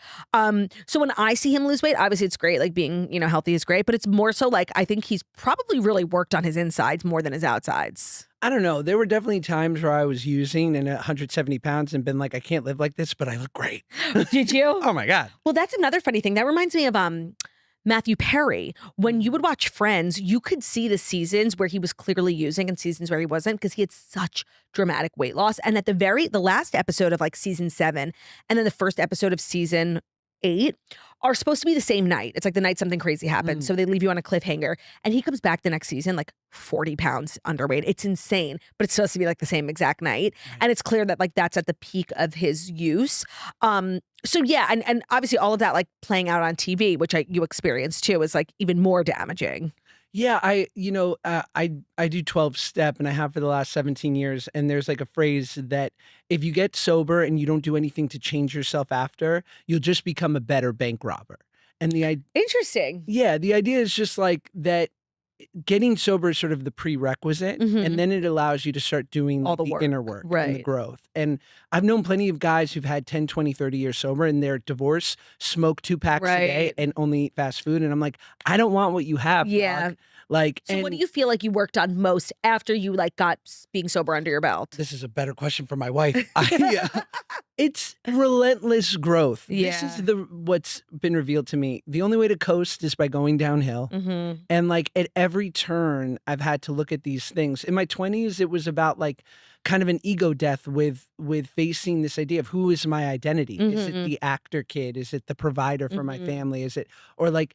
S1: So when I see him lose weight, obviously it's great, like being, healthy is great, but it's more so like I think he's probably really worked on his insides more than his outsides.
S2: I don't know. There were definitely times where I was using and at 170 pounds and been like, I can't live like this, but I look great.
S1: Did you?
S2: Oh my God.
S1: Well, that's another funny thing. That reminds me of Matthew Perry. When you would watch Friends, you could see the seasons where he was clearly using and seasons where he wasn't because he had such dramatic weight loss. And at the last episode of like season 7 and then the first episode of season 8 are supposed to be the same night. It's like the night something crazy happens. So they leave you on a cliffhanger. And he comes back the next season like 40 pounds underweight. It's insane, but it's supposed to be like the same exact night.
S2: Right.
S1: And it's clear that like that's at the peak of his use. So yeah, and obviously all of that like playing out on TV, which you experienced too, is like even more damaging.
S2: Yeah, I do 12 step, and I have for the last 17 years. And there's like a phrase that if you get sober and you don't do anything to change yourself after, you'll just become a better bank robber. And
S1: Interesting.
S2: the idea is just like that. Getting sober is sort of the prerequisite, and then it allows you to start doing
S1: All
S2: like,
S1: the work,
S2: inner work and the
S1: right.
S2: growth. And I've known plenty of guys who've had 10, 20, 30 years sober, and they're divorced, smoke 2 packs a day,
S1: Right.
S2: and only eat fast food. And I'm like, I don't want what you have.
S1: Yeah.
S2: Dog. Like,
S1: So what
S2: and
S1: do you feel like you worked on most after you like got being sober under your belt?
S2: this is a better question for my wife. It's relentless growth. This
S1: Yeah.
S2: is what's been revealed to me. The only way to coast is by going downhill.
S1: Mm-hmm.
S2: And like at every turn, I've had to look at these things. In my 20s, it was about like kind of an ego death with facing this idea of who is my identity? Is it
S1: Mm-hmm.
S2: the actor kid? Is it the provider for my
S1: Mm-hmm.
S2: family? Is it, or like,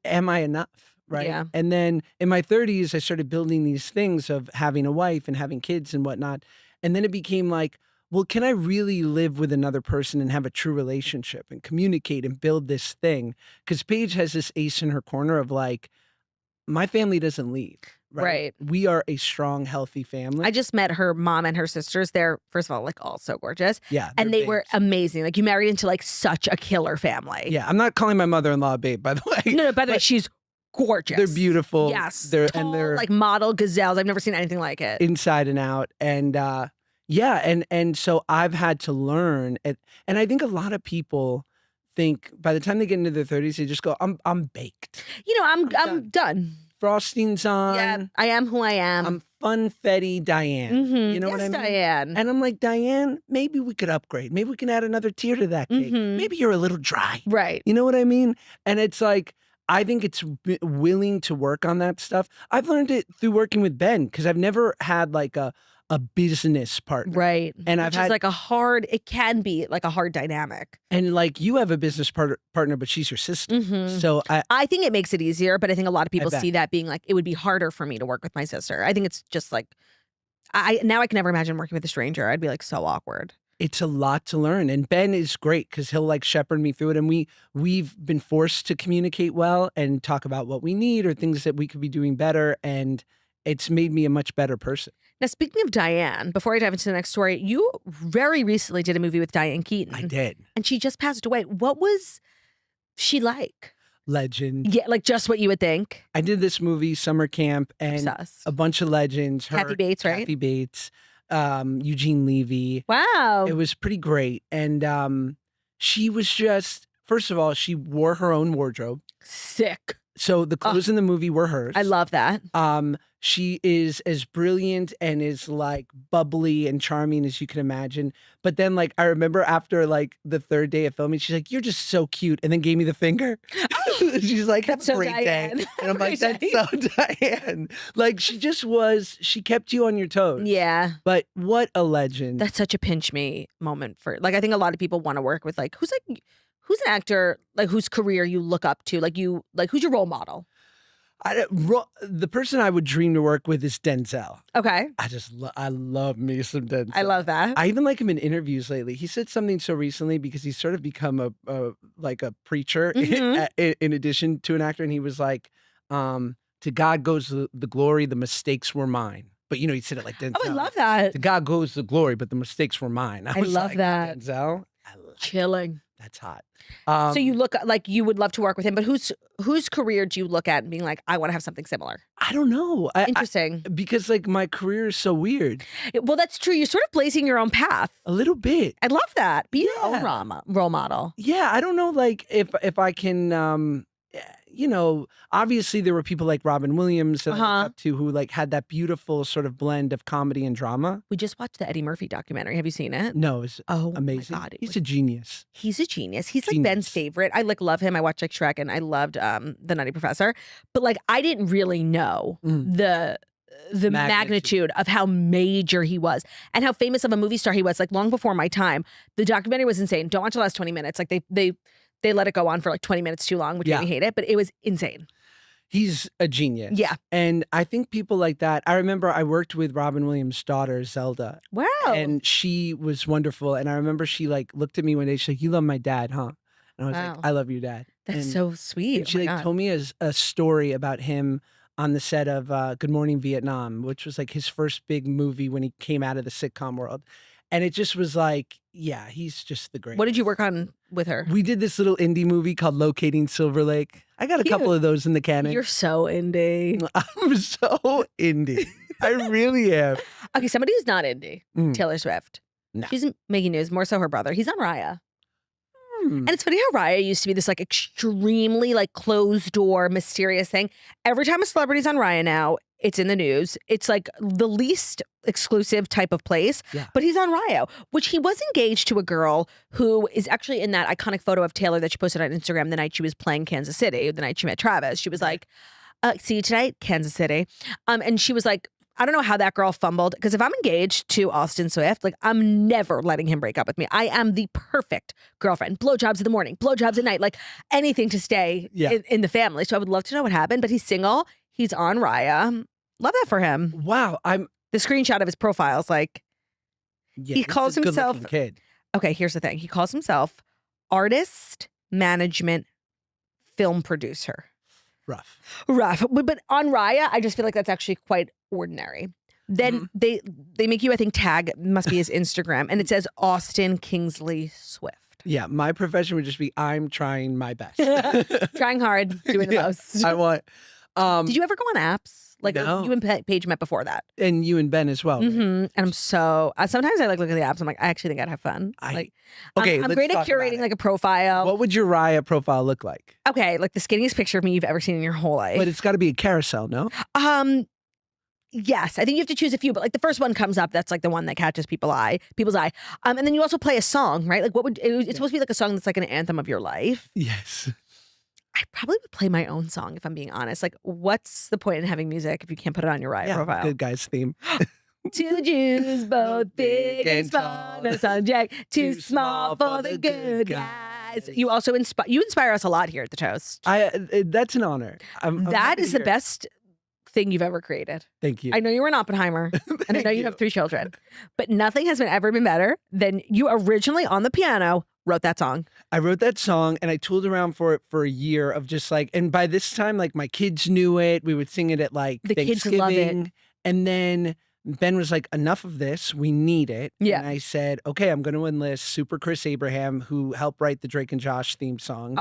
S2: am I enough? Right.
S1: Yeah.
S2: And then in my 30s, I started building these things of having a wife and having kids and whatnot. And then it became like, well, can I really live with another person and have a true relationship and communicate and build this thing? Because Paige has this ace in her corner of like, my family doesn't leave.
S1: Right.
S2: We are a strong, healthy family.
S1: I just met her mom and her sisters. They're, first of all, like all so gorgeous.
S2: Yeah.
S1: And they
S2: they're
S1: were
S2: babes.
S1: amazing. Like you married into like such a killer family.
S2: Yeah. I'm not calling my mother-in-law a babe, by the way.
S1: No, by the way,
S2: but
S1: she's gorgeous.
S2: They're beautiful.
S1: Yes.
S2: They're
S1: Tall, like model gazelles. I've never seen anything like it.
S2: inside and out. And yeah, and so I've had to learn and I think a lot of people think by the time they get into their 30s, they just go, I'm baked.
S1: You know, I'm
S2: done.
S1: done.
S2: Frosting's on.
S1: Yeah, I am who I am.
S2: I'm funfetti Diane.
S1: Mhm.
S2: You know what I
S1: Yes,
S2: mean?
S1: Diane.
S2: And I'm like, Diane, maybe we could upgrade. Maybe we can add another tier to that cake.
S1: Mhm.
S2: Maybe you're a little dry.
S1: Right.
S2: You know what I mean? And it's like, I think it's willing to work on that stuff. I've learned it through working with Ben because I've never had like a business partner.
S1: Right.
S2: And
S1: Which
S2: I've
S1: is
S2: had
S1: like it can be like a hard dynamic.
S2: and like you have a business partner, but she's your sister.
S1: Mhm.
S2: So
S1: I think it makes it easier, but I think a lot of people
S2: bet.
S1: see that being like, it would be harder for me to work with my sister. I think it's just like, I can never imagine working with a stranger. I'd be like so awkward.
S2: it's a lot to learn. And Ben is great because he'll like shepherd me through it. And we've been forced to communicate well and talk about what we need or things that we could be doing better. And it's made me a much better person.
S1: Now, speaking of Diane, before I dive into the next story, you very recently did a movie with Diane Keaton.
S2: I did.
S1: And she just passed away. What was she like?
S2: Legend.
S1: Yeah, like just what you would think.
S2: I did this movie, Summer Camp, and
S1: Obsessed.
S2: a bunch of legends.
S1: Kathy Bates, right?
S2: Kathy Bates, Eugene Levy.
S1: Wow.
S2: It was pretty great. And she was just, first of all, she wore her own wardrobe.
S1: Sick.
S2: So the clothes in the movie were hers.
S1: I love that.
S2: She is as brilliant and is like bubbly and charming as you can imagine. But then like I remember after like the third day of filming, she's like, "You're just so cute," and then gave me the finger. She's like, "Have
S1: That's
S2: a
S1: so
S2: great
S1: Diane.
S2: day." And I'm like,
S1: Great
S2: "That's so Diane." Like she just was. She kept you on your toes.
S1: Yeah.
S2: But what a legend.
S1: That's such a pinch me moment for like I think a lot of people want to work with like who's an actor like whose career you look up to like who's your role model?
S2: The person I would dream to work with is Denzel.
S1: Okay.
S2: I love me some Denzel.
S1: I love that.
S2: I even like him in interviews lately. He said something so recently because he's sort of become a preacher in addition to an actor, and he was like, "To God goes the glory. The mistakes were mine." But you know, he said it like Denzel.
S1: Oh, I love that.
S2: To God goes the glory, but the mistakes were mine.
S1: I
S2: was
S1: love
S2: like,
S1: that.
S2: Denzel. I like
S1: Chilling.
S2: That's hot.
S1: So you look like you would love to work with him, but whose career do you look at and being like, I want to have something similar?
S2: I don't know.
S1: Interesting.
S2: Because like my career is so weird.
S1: Well, that's true. You're sort of blazing your own path.
S2: A little bit.
S1: I love that. Be your
S2: Yeah.
S1: own role model.
S2: Yeah, I don't know, like if I can, you know, obviously there were people like Robin Williams that I looked up to who like had that beautiful sort of blend of comedy and drama.
S1: We just watched the Eddie Murphy documentary. Have you seen it?
S2: No, it's
S1: My
S2: amazing.
S1: God,
S2: He's a genius.
S1: He's a genius. He's like Ben's favorite. I like love him. I watched like Shrek and I loved The Nutty Professor. But like I didn't really know the magnitude of how major he was and how famous of a movie star he was. Like long before my time, the documentary was insane. Don't watch the last 20 minutes. Like they let it go on for like 20 minutes too long, which made me hate it. But it was insane.
S2: He's a genius.
S1: Yeah.
S2: And I think people like that. I remember I worked with Robin Williams' daughter, Zelda.
S1: Wow.
S2: And she was wonderful. And I remember she like looked at me one day. She's like, "You love my dad, huh?" And I was like, "I love your dad."
S1: That's so sweet.
S2: And she like told me a story about him on the set of Good Morning Vietnam, which was like his first big movie when he came out of the sitcom world. And it just was like, yeah, he's just the greatest.
S1: What did you work on with her?
S2: We did this little indie movie called Locating Silver Lake. I got a couple of those in the canon.
S1: You're so indie.
S2: I'm so indie. I really am.
S1: Okay, somebody who's not indie, Taylor Swift.
S2: No.
S1: She's making news, more so her brother. He's on Raya. And it's funny how Raya used to be this like extremely like closed door, mysterious thing. Every time a celebrity's on Raya now, It's in the news. It's like the least exclusive type of place.
S2: Yeah.
S1: But he's on Raya, which he was engaged to a girl who is actually in that iconic photo of Taylor that she posted on Instagram the night she was playing Kansas City, the night she met Travis. She was like, see you tonight, Kansas City. And she was like, I don't know how that girl fumbled, because if I'm engaged to Austin Swift, like I'm never letting him break up with me. I am the perfect girlfriend. Blowjobs in the morning, blowjobs at night, like anything to stay in the family. So I would love to know what happened, but he's single. He's on Raya. Love that for him.
S2: Wow.
S1: The screenshot of his profile is like, he calls himself,
S2: kid.
S1: Okay, here's the thing. He calls himself artist, management, film producer.
S2: Rough.
S1: But on Raya, I just feel like that's actually quite ordinary. Then they make you, I think, tag, must be his Instagram, and it says Austin Kingsley Swift.
S2: Yeah, my profession would just be I'm trying my best.
S1: Trying hard, doing the most.
S2: I want.
S1: Did you ever go on apps? Like
S2: No.
S1: you and Paige met before that.
S2: And you and Ben as well. Right?
S1: And I'm so sometimes I like look at the apps. I'm like, I actually think I'd have fun.
S2: Okay,
S1: I'm
S2: let's
S1: great at
S2: talk about
S1: curating
S2: it.
S1: like a profile.
S2: What would your Raya profile look like?
S1: Okay, like the skinniest picture of me you've ever seen in your whole life.
S2: But it's got to be a carousel, no?
S1: Yes, I think you have to choose a few, but like the first one comes up, that's like the one that catches people's eye. And then you also play a song, right? Like it's supposed to be like a song that's like an anthem of your life.
S2: Yes.
S1: I probably would play my own song if I'm being honest. Like, what's the point in having music if you can't put it on your Raya profile?
S2: Good guys theme.
S1: Two Jews, both big and small, no subject, too small for the good guys. You also inspire us a lot here at the Toast.
S2: That's an honor.
S1: That is the best thing you've ever created.
S2: Thank you.
S1: I know you were an Oppenheimer, and I know you have 3 children, but nothing has ever been better than you originally on the piano wrote that song.
S2: I wrote that song and I tooled around for it for a year of just like, and by this time, like my kids knew it. We would sing it at like
S1: The kids
S2: Thanksgiving.
S1: love it.
S2: And then Ben was like, enough of this. We need it.
S1: Yeah.
S2: And I said, okay, I'm going to enlist Super Chris Abraham, who helped write the Drake and Josh theme song.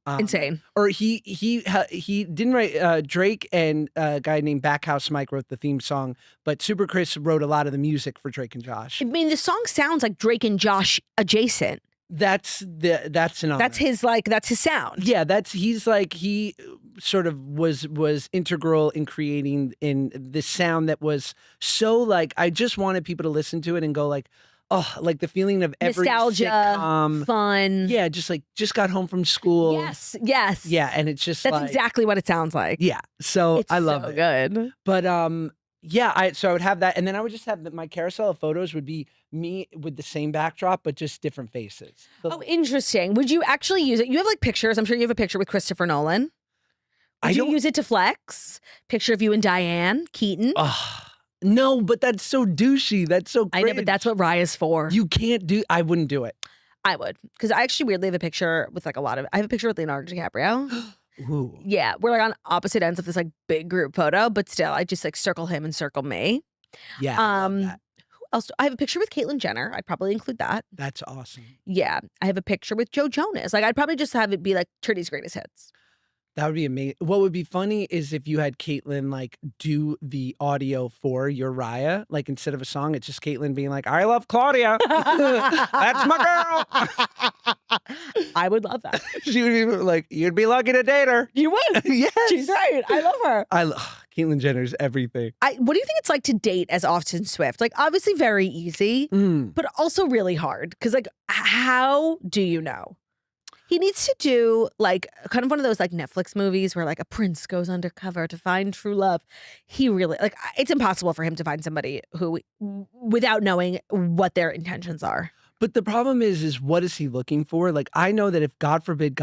S1: Insane.
S2: Or he didn't write, Drake and a guy named Backhouse Mike wrote the theme song, but Super Chris wrote a lot of the music for Drake and Josh.
S1: I mean, the song sounds like Drake and Josh adjacent.
S2: That's an honor.
S1: That's his sound.
S2: Yeah, he sort of was integral in creating in the sound that was so like I just wanted people to listen to it and go like, oh, like the feeling of every
S1: nostalgia,
S2: sitcom,
S1: fun.
S2: Yeah, just got home from school.
S1: Yes.
S2: Yeah, and it's just
S1: that's exactly what it sounds like.
S2: Yeah, so
S1: It's
S2: I love
S1: so
S2: it.
S1: good.
S2: But yeah, so I would have that, and then I would just have my carousel of photos would be me with the same backdrop, but just different faces.
S1: Oh, interesting. Would you actually use it? You have like pictures. I'm sure you have a picture with Christopher Nolan. Would you use it to flex? Picture of you and Diane Keaton.
S2: No, but that's so douchey. That's so cringe.
S1: I know, but that's what Raya's for.
S2: You can't do. I wouldn't do it.
S1: I would, because I actually weirdly have a picture with like I have a picture with Leonardo DiCaprio.
S2: Ooh.
S1: Yeah, we're like on opposite ends of this like big group photo, but still, I just like circle him and circle me.
S2: Yeah. I love that.
S1: Who else? I have a picture with Caitlyn Jenner. I'd probably include that.
S2: That's awesome.
S1: Yeah, I have a picture with Joe Jonas. Like I'd probably just have it be like Trinity's greatest hits.
S2: That would be amazing. What would be funny is if you had Caitlyn like do the audio for your Raya, like instead of a song, it's just Caitlyn being like, "I love Claudia, that's my girl."
S1: I would love that.
S2: She would be like, "You'd be lucky to date her."
S1: You would.
S2: Yes,
S1: She's right. I love her.
S2: Caitlyn Jenner's everything.
S1: What do you think it's like to date as Austin Swift? Like obviously very easy, but also really hard. Because like, how do you know? He needs to do like kind of one of those like Netflix movies where like a prince goes undercover to find true love. He really like it's impossible for him to find somebody who without knowing what their intentions are.
S2: But the problem is what is he looking for? Like, I know that if God forbid,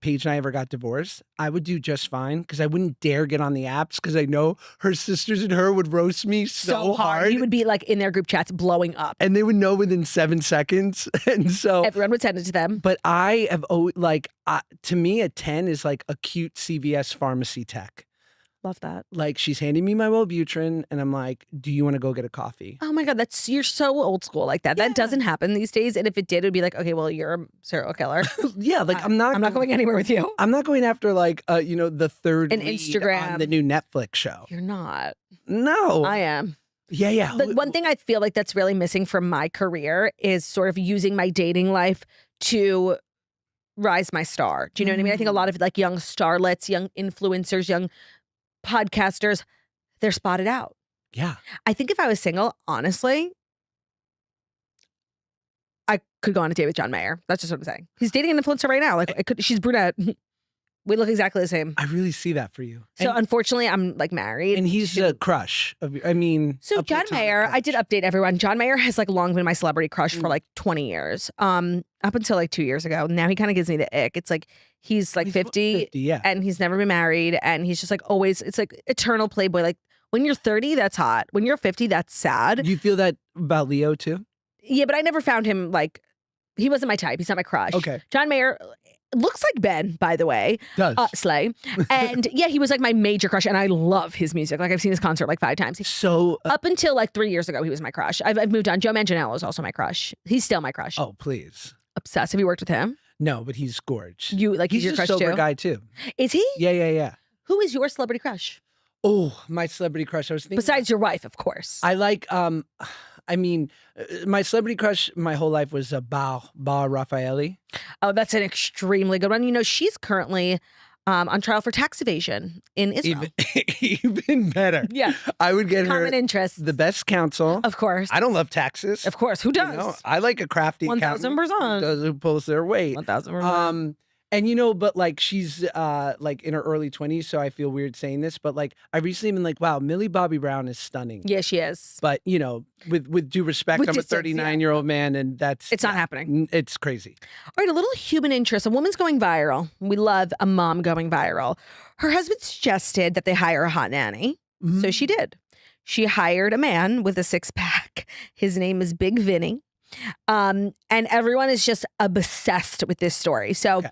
S2: Paige and I ever got divorced, I would do just fine because I wouldn't dare get on the apps because I know her sisters and her would roast me so hard.
S1: You would be like in their group chats blowing up.
S2: And they would know within 7 seconds. And so
S1: everyone would send it to them.
S2: But I have always, like, to me, a 10 is like a cute CVS pharmacy tech.
S1: Love that.
S2: Like she's handing me my Wellbutrin and I'm like, do you want to go get a coffee?
S1: Oh my God, you're so old school like that.
S2: Yeah.
S1: That doesn't happen these days. And if it did, it would be like, okay, well, you're a serial killer.
S2: Yeah, like I'm not
S1: going anywhere with you.
S2: I'm not going after like the third
S1: An
S2: lead
S1: Instagram
S2: on the new Netflix show.
S1: You're not.
S2: No.
S1: I am.
S2: Yeah.
S1: The one thing I feel like that's really missing from my career is sort of using my dating life to rise my star. Do you know what I mean? I think a lot of like young starlets, young influencers, young podcasters, They're spotted out.
S2: Yeah.
S1: I think if I was single, honestly, I could go on a date with John Mayer. That's just what I'm saying. He's dating an influencer right now. Like, she's brunette. We look exactly the same.
S2: I really see that for you.
S1: So unfortunately, I'm like married.
S2: And he's a crush.
S1: So John Mayer, I did update everyone. John Mayer has like long been my celebrity crush for like 20 years. Up until like 2 years ago. Now he kind of gives me the ick. It's like he's like 50
S2: yeah.
S1: and he's never been married and he's just like always, it's like eternal playboy. Like when you're 30, that's hot. When you're 50, that's sad.
S2: Do you feel that about Leo too?
S1: Yeah, but I never found him like, he wasn't my type. He's not my crush.
S2: Okay.
S1: John Mayer looks like Ben, by the way.
S2: Does.
S1: Slay. And yeah, he was like my major crush and I love his music. Like I've seen his concert like 5 times.
S2: So
S1: up until like 3 years ago, he was my crush. I've moved on. Joe Manganiello is also my crush. He's still my crush.
S2: Oh, please.
S1: Obsessed. Have you worked with him?
S2: No, but he's gorgeous.
S1: You like
S2: he's
S1: your
S2: a
S1: crush
S2: sober
S1: too?
S2: guy too.
S1: Is he?
S2: Yeah.
S1: Who is your celebrity crush?
S2: Oh, my celebrity crush. I was thinking.
S1: Besides your wife, of course.
S2: I like. My celebrity crush my whole life was Ba Raffaelli.
S1: Oh, that's an extremely good one. You know, she's currently on trial for tax evasion in Israel.
S2: Even better.
S1: Yeah.
S2: I would get
S1: Common
S2: her
S1: interest.
S2: the best counsel.
S1: Of course.
S2: I don't love taxes.
S1: Of course. Who does?
S2: You know, I like a crafty
S1: 1000%.
S2: who pulls their weight.
S1: 1000%.
S2: And you know, but like she's like in her early 20s, so I feel weird saying this, but like I recently been like, wow, Millie Bobby Brown is stunning.
S1: Yeah, she is.
S2: But you know, with due respect,
S1: With
S2: I'm
S1: distance,
S2: a 39-year-old man, and
S1: It's not happening.
S2: It's crazy.
S1: All right, a little human interest. A woman's going viral. We love a mom going viral. Her husband suggested that they hire a hot nanny. So she did. She hired a man with a 6-pack. His name is Big Vinny. And everyone is just obsessed with this story. So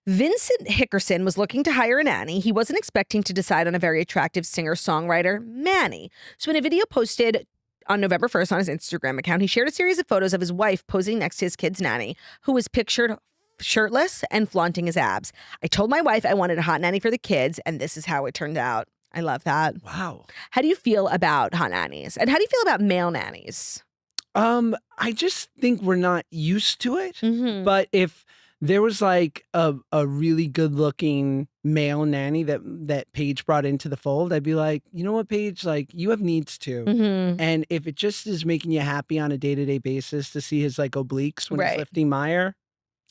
S1: Vincent Hickerson was looking to hire a nanny. He wasn't expecting to decide on a very attractive singer-songwriter, Manny. So in a video posted on November 1st on his Instagram account, he shared a series of photos of his wife posing next to his kid's nanny, who was pictured shirtless and flaunting his abs. I told my wife I wanted a hot nanny for the kids, and this is how it turned out. I love that.
S2: Wow.
S1: How do you feel about hot nannies? And how do you feel about male nannies?
S2: I just think we're not used to it.
S1: Mm-hmm.
S2: But if there was like a really good looking male nanny that Paige brought into the fold, I'd be like, you know what, Paige, like you have needs too.
S1: Mm-hmm.
S2: And if it just is making you happy on a day-to-day basis to see his like obliques when
S1: Right.
S2: he's lifting Meyer,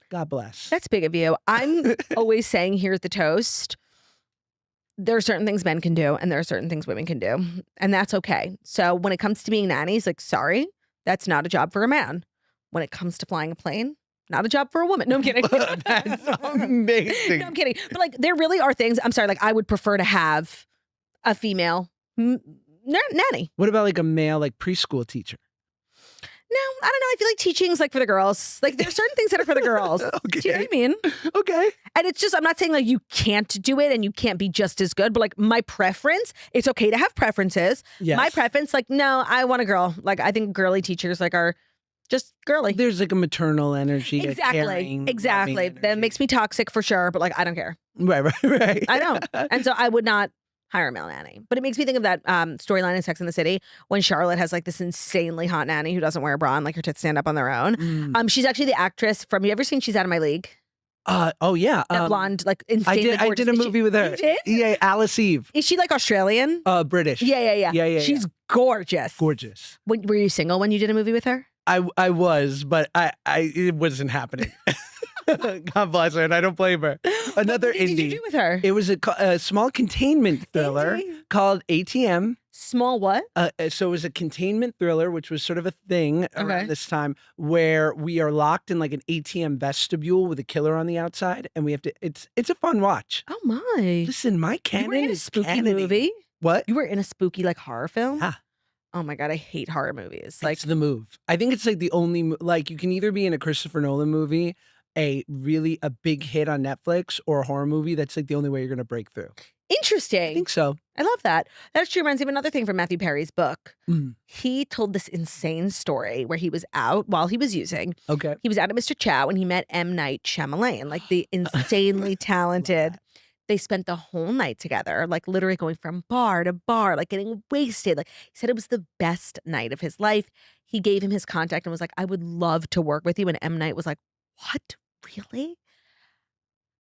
S2: God bless.
S1: That's big of you. I'm always saying, here's the toast. There are certain things men can do and there are certain things women can do. And that's okay. So when it comes to being nannies, like, sorry, that's not a job for a man. When it comes to flying a plane, not a job for a woman. No, I'm kidding.
S2: That's amazing.
S1: No, I'm kidding. But like, there really are things, I'm sorry, like I would prefer to have a female nanny.
S2: What about like a male like preschool teacher?
S1: No, I don't know. I feel like teaching's like for the girls. Like there's certain things that are for the girls.
S2: Okay.
S1: Do you know what I mean?
S2: Okay.
S1: And it's just, I'm not saying like you can't do it and you can't be just as good, but like my preference, it's okay to have preferences.
S2: Yes.
S1: My preference, like, no, I want a girl. Like I think girly teachers like are just girly.
S2: There's like a maternal energy. A caring,
S1: Exactly.
S2: loving
S1: That
S2: energy.
S1: makes me toxic for sure, but like I don't care.
S2: Right.
S1: I don't. And so I would not hire a male nanny. But it makes me think of that storyline in Sex and the City when Charlotte has like this insanely hot nanny who doesn't wear a bra and like her tits stand up on their own. She's actually the actress from, you ever seen She's Out of My League?
S2: Oh yeah.
S1: That blonde, like insanely
S2: I
S1: gorgeous.
S2: did a movie with her.
S1: You did?
S2: Yeah, Alice Eve.
S1: Is she like Australian?
S2: British.
S1: Yeah. She's gorgeous.
S2: Gorgeous.
S1: Were you single when you did a movie with her?
S2: I was, but it wasn't happening. God bless her, and I don't blame her. Another
S1: What did
S2: indie.
S1: you do with her?
S2: It was a small containment thriller called ATM.
S1: Small what?
S2: So it was a containment thriller, which was sort of a thing around this time, where we are locked in like an ATM vestibule with a killer on the outside, and we have to. It's a fun watch.
S1: Oh my!
S2: Listen, my canon
S1: You were in a
S2: is
S1: spooky
S2: canoning.
S1: movie.
S2: What?
S1: You were in a spooky like horror film.
S2: Yeah.
S1: Oh my God, I hate horror movies. Like
S2: It's the move. I think it's like the only like you can either be in a Christopher Nolan movie, a big hit on Netflix, or a horror movie. That's like the only way you're gonna break through.
S1: interesting.
S2: I think so.
S1: I love that. That actually reminds me of another thing from Matthew Perry's book.
S2: Mm.
S1: He told this insane story where he was out while he was using.
S2: Okay.
S1: He was out at Mr. Chow and he met M. Night Shyamalan, like the insanely talented. They spent the whole night together, like literally going from bar to bar, like getting wasted. Like he said it was the best night of his life. He gave him his contact and was like, I would love to work with you. And M. Night was like, what? Really?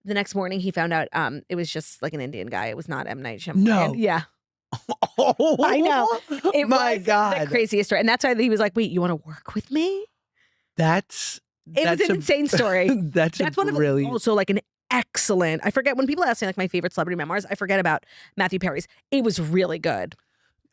S1: The next morning he found out it was just like an Indian guy. It was not M. Night Shyamalan.
S2: No.
S1: Yeah. I know. It
S2: My
S1: was
S2: God.
S1: the craziest story. And that's why he was like, wait, you want to work with me?
S2: That's
S1: It was an insane story.
S2: That's
S1: one of
S2: brilliant.
S1: also like an excellent. I forget when people ask me like my favorite celebrity memoirs, I forget about Matthew Perry's. It was really good.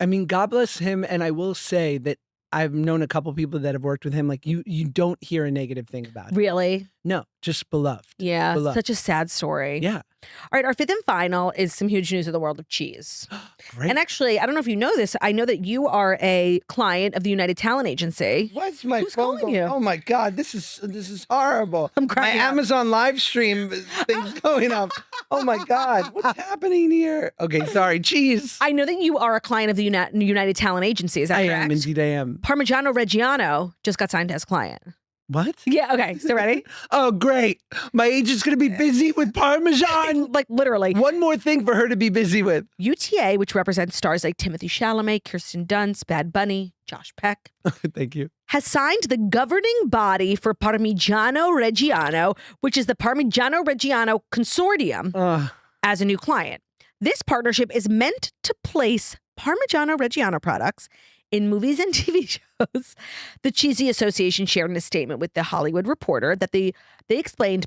S2: I mean, God bless him. And I will say that I've known a couple people that have worked with him. Like you don't hear a negative thing about it.
S1: Really?
S2: No, just beloved.
S1: Yeah.
S2: Beloved.
S1: Such a sad story.
S2: Yeah.
S1: All right. Our fifth and final is some huge news of the world of cheese.
S2: Great.
S1: And actually, I don't know if you know this. I know that you are a client of the United Talent Agency.
S2: What's my
S1: Who's
S2: phone?
S1: calling you?
S2: Oh my God, this is horrible.
S1: I'm
S2: My
S1: cracking up.
S2: Amazon live stream thing's going off. Oh my God, what's happening here? Okay, sorry. Cheese.
S1: I know that you are a client of the United Talent Agency. Is that
S2: I
S1: correct?
S2: am, indeed I am.
S1: Parmigiano Reggiano just got signed as client.
S2: What?
S1: Yeah. Okay. So ready?
S2: Oh, great. My agent's going to be busy with Parmesan.
S1: Like literally.
S2: One more thing for her to be busy with.
S1: UTA, which represents stars like Timothée Chalamet, Kirsten Dunst, Bad Bunny, Josh Peck,
S2: Thank you.
S1: has signed the governing body for Parmigiano Reggiano, which is the Parmigiano Reggiano Consortium, as a new client. This partnership is meant to place Parmigiano Reggiano products in movies and TV shows. The Cheesy Association shared in a statement with The Hollywood Reporter that they explained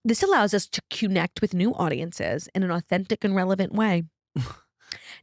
S1: this allows us to connect with new audiences in an authentic and relevant way.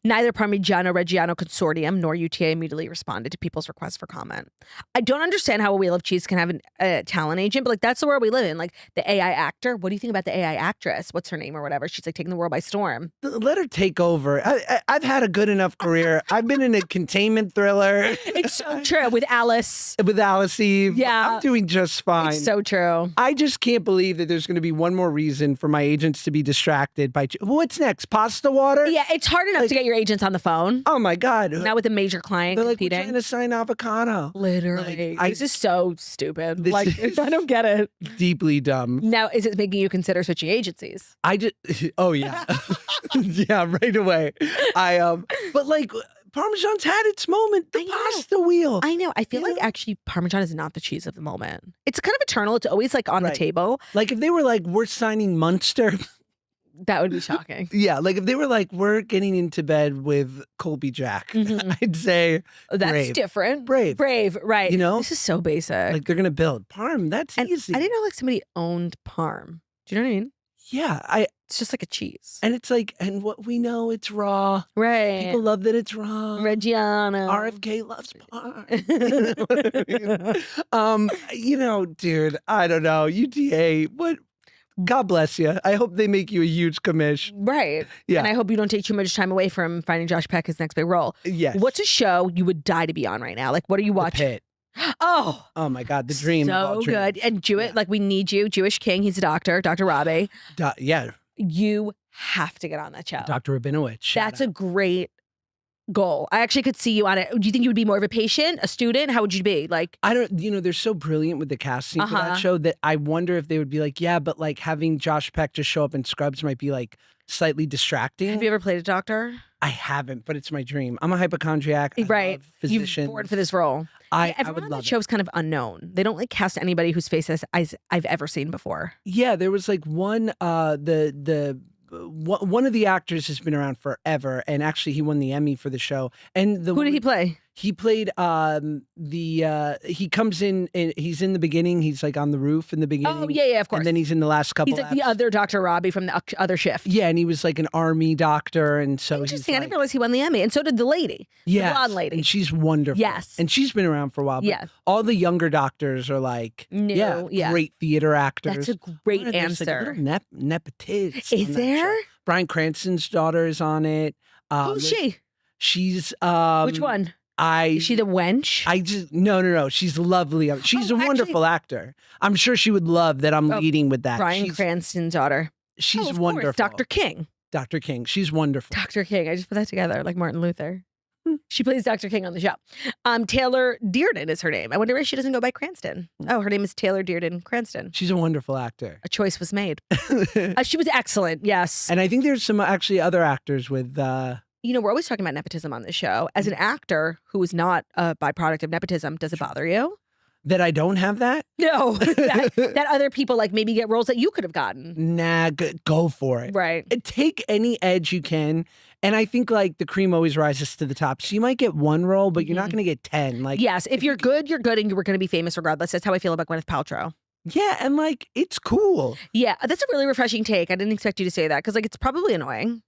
S1: Neither Parmigiano Reggiano Consortium nor UTA immediately responded to people's requests for comment. I don't understand how a Wheel of Cheese can have a talent agent, but like that's the world we live in. Like the AI actor. What do you think about the AI actress? What's her name or whatever? She's like taking the world by storm.
S2: Let her take over. I've had a good enough career. I've been in a containment thriller.
S1: It's so true with Alice.
S2: With Alice Eve.
S1: Yeah.
S2: I'm doing just fine.
S1: It's so true.
S2: I just can't believe that there's going to be one more reason for my agents to be distracted by what's next? Pasta water?
S1: Yeah, it's hard enough to get your agents on the phone.
S2: Oh my God.
S1: Not with a major client
S2: They're like, we're
S1: competing.
S2: trying to sign avocado.
S1: Literally.
S2: Like,
S1: this is so stupid.
S2: This
S1: Like,
S2: is-
S1: I don't get it.
S2: Deeply dumb.
S1: Now, is it making you consider switching agencies?
S2: I just, oh yeah. Yeah, right away. But like, Parmesan's had its moment. The
S1: I know.
S2: pasta wheel.
S1: I know. I feel
S2: You
S1: like
S2: know?
S1: actually Parmesan is not the cheese of the moment. It's kind of eternal. It's always like on
S2: Right.
S1: the table.
S2: Like if they were like, we're signing Munster.
S1: That would be shocking.
S2: Yeah, like if they were like, we're getting into bed with Colby Jack,
S1: Mhm.
S2: I'd say
S1: That's
S2: brave.
S1: different.
S2: Brave.
S1: Brave, right.
S2: You know?
S1: This is so basic.
S2: Like they're gonna build Parm. That's
S1: and
S2: easy.
S1: I didn't know like somebody owned Parm. Do you know what I mean?
S2: Yeah,
S1: It's just like a cheese.
S2: and it's like, and what we know, it's raw.
S1: Right.
S2: People love that it's raw.
S1: Reggiano.
S2: RFK loves Parm. You know what I mean? You know, dude, I don't know. UTA, what? God bless you. I hope they make you a huge commish.
S1: Right.
S2: Yeah.
S1: And I hope you don't take too much time away from finding Josh Peck his next big role.
S2: Yes.
S1: What's a show you would die to be on right now? Like, what are you
S2: The
S1: watching?
S2: Pit?
S1: Oh,
S2: Oh my God, the dream. of all
S1: so
S2: dreams.
S1: good. And Jewish,
S2: Yeah.
S1: like we need you. Jewish King. He's a doctor, Dr. Robbie.
S2: Yeah,
S1: You have to get on that show.
S2: Dr. Rabinowitz. shout
S1: That's a
S2: out.
S1: great goal. I actually could see you on it. Do you think you would be more of a patient, a student? How would you be? Like,
S2: I don't, you know, they're so brilliant with the casting for
S1: Uh-huh.
S2: that show that I wonder if they would be like, yeah, but like having Josh Peck just show up in Scrubs might be like slightly distracting.
S1: have you ever played a doctor?
S2: I haven't, but it's my dream. I'm a hypochondriac. I
S1: Right.
S2: love
S1: You're
S2: physicians.
S1: born for this role.
S2: I
S1: Everyone
S2: would
S1: on
S2: love
S1: that
S2: it.
S1: show is kind of unknown. They don't like cast anybody whose face I've ever seen before.
S2: Yeah, there was like one one of the actors has been around forever, and actually he won the Emmy for the show. And the
S1: Who did he play?
S2: He played he comes in and he's in the beginning. He's like on the roof in the beginning.
S1: Oh, yeah, of course.
S2: And then he's in the last couple.
S1: He's like the
S2: eps.
S1: other Dr. Robbie from the other shift.
S2: Yeah, and he was like an army doctor, and so
S1: Interesting. I
S2: He's
S1: didn't
S2: like,
S1: realize he won the Emmy, and so did the lady,
S2: yes,
S1: the blonde lady.
S2: and she's wonderful.
S1: Yes.
S2: and she's been around for a while. But
S1: Yeah.
S2: all the younger doctors are like,
S1: No, yeah.
S2: great theater actors.
S1: That's a great
S2: What are- there's, like,
S1: answer.
S2: little nepotists.
S1: Is
S2: on that
S1: there?
S2: show. Brian Cranston's daughter is on it.
S1: Who's she?
S2: She's
S1: Which one?
S2: Is
S1: Is she the wench?
S2: I just no. She's lovely. She's
S1: Oh,
S2: a
S1: actually-
S2: wonderful actor. I'm sure she would love that I'm
S1: Oh,
S2: leading with that.
S1: Brian
S2: she's
S1: Cranston's daughter.
S2: she's
S1: Oh, of
S2: wonderful.
S1: course, Dr. King.
S2: Dr. King. She's wonderful.
S1: Dr. King. I just put that together, like Martin Luther.
S2: Hmm.
S1: She plays Dr. King on the show. Taylor Dearden is her name. I wonder why she doesn't go by Cranston. Oh, her name is Taylor Dearden Cranston.
S2: She's a wonderful actor.
S1: A choice was made. She was excellent. Yes.
S2: And I think there's some actually other actors with
S1: You know, we're always talking about nepotism on this show. As an actor who is not a byproduct of nepotism, does it bother you?
S2: that I don't have that?
S1: No, that other people like maybe get roles that you could have gotten.
S2: Nah, go for it.
S1: Right.
S2: Take any edge you can. And I think like the cream always rises to the top. So you might get one role, but you're not going to get 10. Like,
S1: yes, if you're good, you're good, and you were going to be famous regardless. That's how I feel about Gwyneth Paltrow.
S2: yeah, and like it's cool.
S1: Yeah, that's a really refreshing take. I didn't expect you to say that because like it's probably annoying.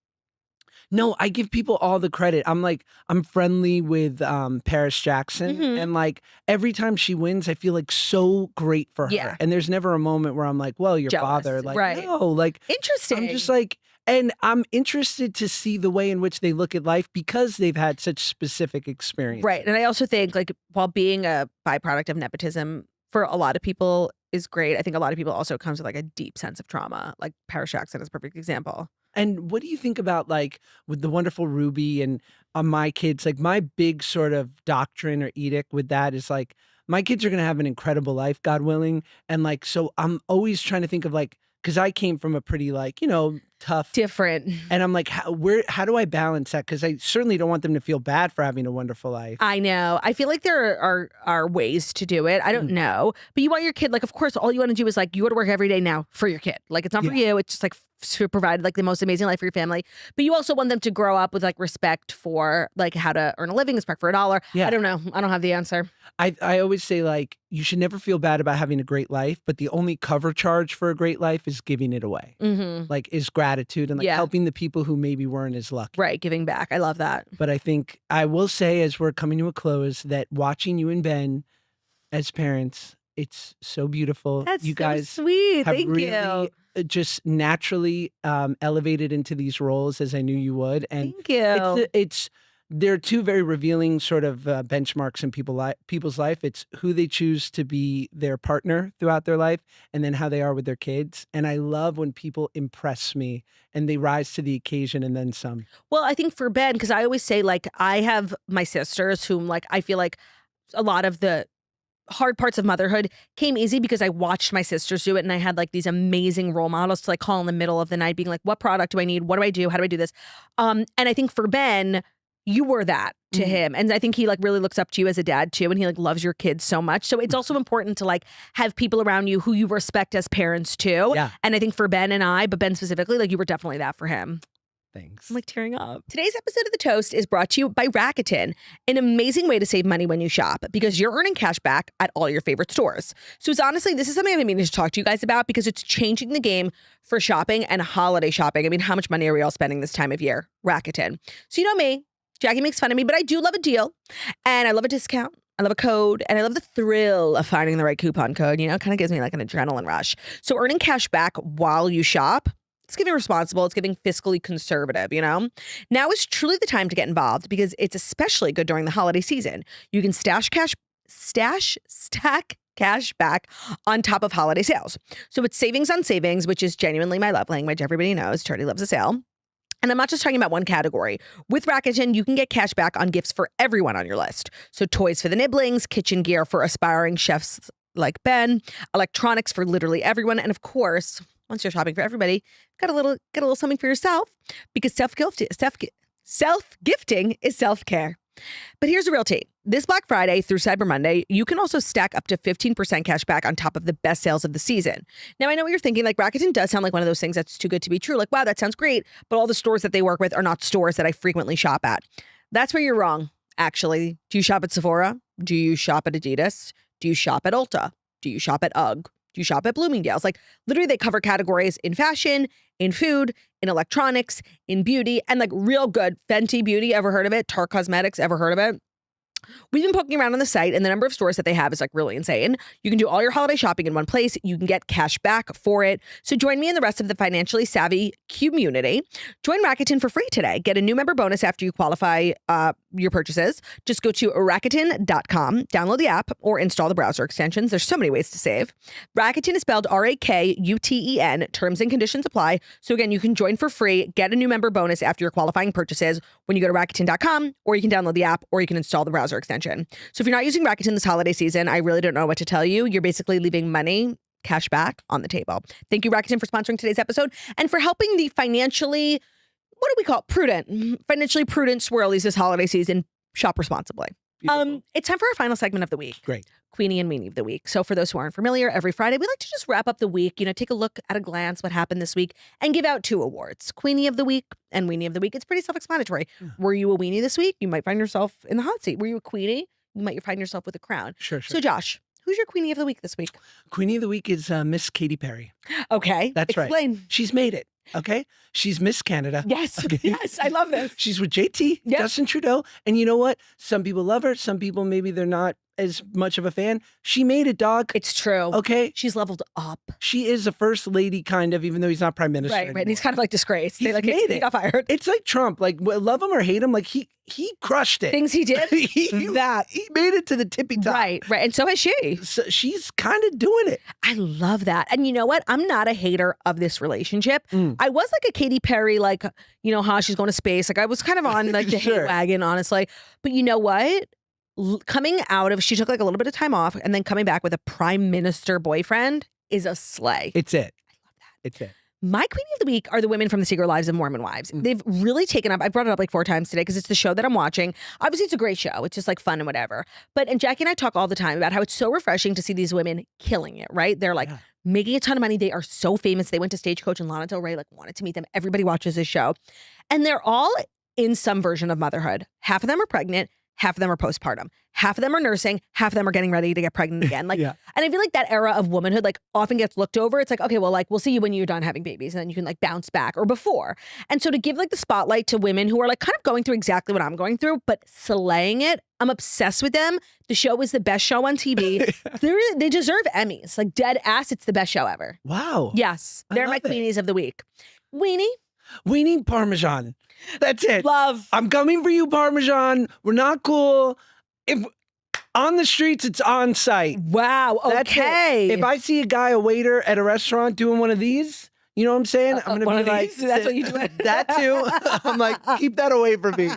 S2: No, I give people all the credit. I'm friendly with Paris Jackson, and like every time she wins, I feel like so great for her.
S1: Yeah.
S2: And there's never a moment where I'm like, well, your
S1: Jealous,
S2: father, like,
S1: right.
S2: no, like
S1: Interesting.
S2: I'm just like, and I'm interested to see the way in which they look at life because they've had such specific experience.
S1: Right. And I also think like while being a byproduct of nepotism for a lot of people is great, I think a lot of people also comes with like a deep sense of trauma. Like Paris Jackson is a perfect example.
S2: And what do you think about like with the wonderful Ruby and my kids? Like my big sort of doctrine or edict with that is like my kids are going to have an incredible life, God willing. And like, so I'm always trying to think of like, because I came from a pretty like, tough.
S1: Different.
S2: And I'm like, how do I balance that? Because I certainly don't want them to feel bad for having a wonderful life.
S1: I know. I feel like there are ways to do it. I don't know. But you want your kid, like, of course, all you want to do is like, you go to work every day now for your kid. Like, it's not for you. It's just like to provide like the most amazing life for your family. But you also want them to grow up with like respect for like how to earn a living, respect for a dollar.
S2: Yeah.
S1: I don't know. I don't have the answer.
S2: I always say like, you should never feel bad about having a great life, but the only cover charge for a great life is giving it away. Like is gratitude and like helping the people who maybe weren't as lucky.
S1: Right. Giving back. I love that.
S2: But I think I will say as we're coming to a close that watching you and Ben as parents, it's so beautiful.
S1: That's
S2: you guys
S1: so sweet.
S2: have
S1: Thank
S2: really
S1: you.
S2: just naturally elevated into these roles as I knew you would. And
S1: Thank you.
S2: there are two very revealing sort of benchmarks in people's life. It's who they choose to be their partner throughout their life and then how they are with their kids. And I love when people impress me and they rise to the occasion and then some.
S1: Well, I think for Ben, because I always say like I have my sisters whom like I feel like a lot of the hard parts of motherhood came easy because I watched my sisters do it and I had like these amazing role models to like call in the middle of the night being like, what product do I need? What do I do? How do I do this? And I think for Ben, you were that to him. And I think he like really looks up to you as a dad too. And he like loves your kids so much. So it's also important to like have people around you who you respect as parents too.
S2: Yeah.
S1: And I think for Ben and I, but Ben specifically, like you were definitely that for him.
S2: Thanks.
S1: I'm like tearing up. Today's episode of The Toast is brought to you by Rakuten, an amazing way to save money when you shop because you're earning cash back at all your favorite stores. So it's honestly, this is something I've been meaning to talk to you guys about because it's changing the game for shopping and holiday shopping. I mean, how much money are we all spending this time of year? Rakuten. So you know me, Jackie makes fun of me, but I do love a deal and I love a discount. I love a code and I love the thrill of finding the right coupon code. It kind of gives me like an adrenaline rush. So earning cash back while you shop, it's giving responsible. It's giving fiscally conservative, Now is truly the time to get involved because it's especially good during the holiday season. You can stack cash back on top of holiday sales. So it's savings on savings, which is genuinely my love language. Everybody knows Charlie loves a sale. And I'm not just talking about one category. With Rakuten, you can get cash back on gifts for everyone on your list. So toys for the nibblings, kitchen gear for aspiring chefs like Ben, electronics for literally everyone, and of course, once you're shopping for everybody, get a little something for yourself because self-gifting is self-care. But here's the real tea. This Black Friday through Cyber Monday, you can also stack up to 15% cash back on top of the best sales of the season. Now, I know what you're thinking. Like, Rakuten does sound like one of those things that's too good to be true. Like, wow, that sounds great. But all the stores that they work with are not stores that I frequently shop at. That's where you're wrong, actually. Do you shop at Sephora? Do you shop at Adidas? Do you shop at Ulta? Do you shop at UGG? Do you shop at Bloomingdale's? Like, literally, they cover categories in fashion, in food, in electronics, in beauty, and like real good Fenty Beauty. Ever heard of it? Tarte Cosmetics. Ever heard of it? We've been poking around on the site and the number of stores that they have is like really insane. You can do all your holiday shopping in one place. You can get cash back for it. So join me and the rest of the financially savvy community. Join Rakuten for free today. Get a new member bonus after you qualify your purchases. Just go to Rakuten.com, download the app, or install the browser extensions. There's so many ways to save. Rakuten is spelled Rakuten. Terms and conditions apply. So again, you can join for free, get a new member bonus after your qualifying purchases when you go to Rakuten.com, or you can download the app, or you can install the browser extension. So if you're not using Rakuten this holiday season, I really don't know what to tell you. You're basically leaving money, cash back on the table. Thank you, Rakuten, for sponsoring today's episode and for helping the financially, financially prudent swirlies this holiday season shop responsibly.
S2: Beautiful.
S1: It's time for our final segment of the week.
S2: Great.
S1: Queenie and Weenie of the week. So for those who aren't familiar, every Friday we like to just wrap up the week, take a look at a glance what happened this week and give out 2 awards, Queenie of the week and Weenie of the week. It's pretty self-explanatory.
S2: Yeah.
S1: Were you a weenie this week? You might find yourself in the hot seat. Were you a queenie? You might find yourself with a crown.
S2: Sure.
S1: So Josh, who's your Queenie of the week this week?
S2: Queenie of the week is Miss Katy Perry.
S1: Okay.
S2: That's right.
S1: Explain.
S2: She's made it. Okay. She's Miss Canada.
S1: Yes.
S2: Okay.
S1: Yes. I love this.
S2: She's with JT,
S1: Yep.
S2: Justin Trudeau. And you know what? Some people love her. Some people, maybe they're not as much of a fan. She made it, dog.
S1: It's true.
S2: Okay.
S1: She's leveled up.
S2: She is a first lady, kind of, even though he's not prime minister.
S1: Right. And he's kind of like disgraced.
S2: He's made
S1: he
S2: it.
S1: got fired.
S2: It's like Trump. Like, love him or hate him, like he crushed it.
S1: Things he did.
S2: he made it to the tippy top.
S1: Right. And so has she.
S2: So she's kind of doing it.
S1: I love that. And you know what? I'm not a hater of this relationship. I was like a Katy Perry, like, she's going to space. Like I was kind of on like the
S2: Sure.
S1: hate wagon, honestly. But you know what? Coming out of, she took like a little bit of time off and then coming back with a prime minister boyfriend is a slay.
S2: It's it.
S1: I love that.
S2: It's it.
S1: My Queenie of the week are the women from the Secret Lives of Mormon Wives. They've really taken up, I brought it up like 4 times today because it's the show that I'm watching. Obviously, it's a great show. It's just like fun and whatever. And Jackie and I talk all the time about how it's so refreshing to see these women killing it, right? They're like making a ton of money. They are so famous. They went to Stagecoach and Lana Del Rey, like wanted to meet them. Everybody watches this show. And they're all in some version of motherhood. Half of them are pregnant. Half of them are postpartum. Half of them are nursing. Half of them are getting ready to get pregnant again. Like,
S2: Yeah.
S1: And I feel like that era of womanhood, like, often gets looked over. It's like, okay, well, like, we'll see you when you're done having babies, and then you can like bounce back, or before. And so to give like the spotlight to women who are like kind of going through exactly what I'm going through, but slaying it, I'm obsessed with them. The show is the best show on TV. They deserve Emmys. Like dead ass, it's the best show ever.
S2: Wow.
S1: Yes,
S2: I
S1: they're my
S2: love it.
S1: Queenies of the week. Weenie,
S2: We need Parmesan. That's it.
S1: love.
S2: I'm coming for you, Parmesan. We're not cool. If on the streets, it's on site.
S1: Wow.
S2: That's it.
S1: Okay.
S2: If I see a waiter at a restaurant doing one of these, you know what I'm saying? I'm
S1: one
S2: gonna
S1: of
S2: be like,
S1: these? That's what you do.
S2: That too. I'm like, keep that away from me.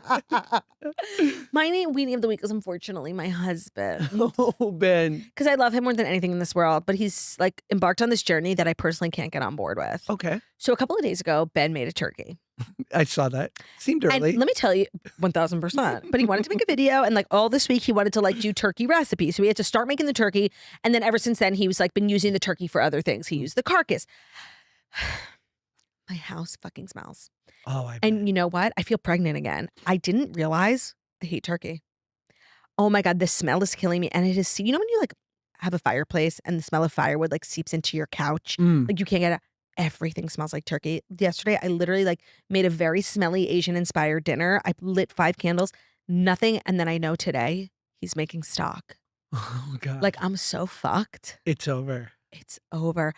S1: My weenie of the week is unfortunately my husband.
S2: Oh, Ben.
S1: Because I love him more than anything in this world, but he's like embarked on this journey that I personally can't get on board with.
S2: Okay.
S1: So a couple of days ago, Ben made a turkey.
S2: I saw that. Seemed
S1: And
S2: early.
S1: let me tell you, 1000%. But he wanted to make a video, and like all this week, he wanted to like do turkey recipes. So he had to start making the turkey. And then ever since then, he was like been using the turkey for other things. He used the carcass. My house fucking smells.
S2: Oh, I bet.
S1: And you know what? I feel pregnant again. I didn't realize I hate turkey. Oh my God, the smell is killing me. And it is, when you like have a fireplace and the smell of firewood like seeps into your couch, like you can't get it. Everything smells like turkey. Yesterday, I literally like made a very smelly Asian inspired dinner. I lit 5 candles, nothing. And then I know today he's making stock.
S2: Oh, God.
S1: Like I'm so fucked.
S2: It's over.
S1: It's over.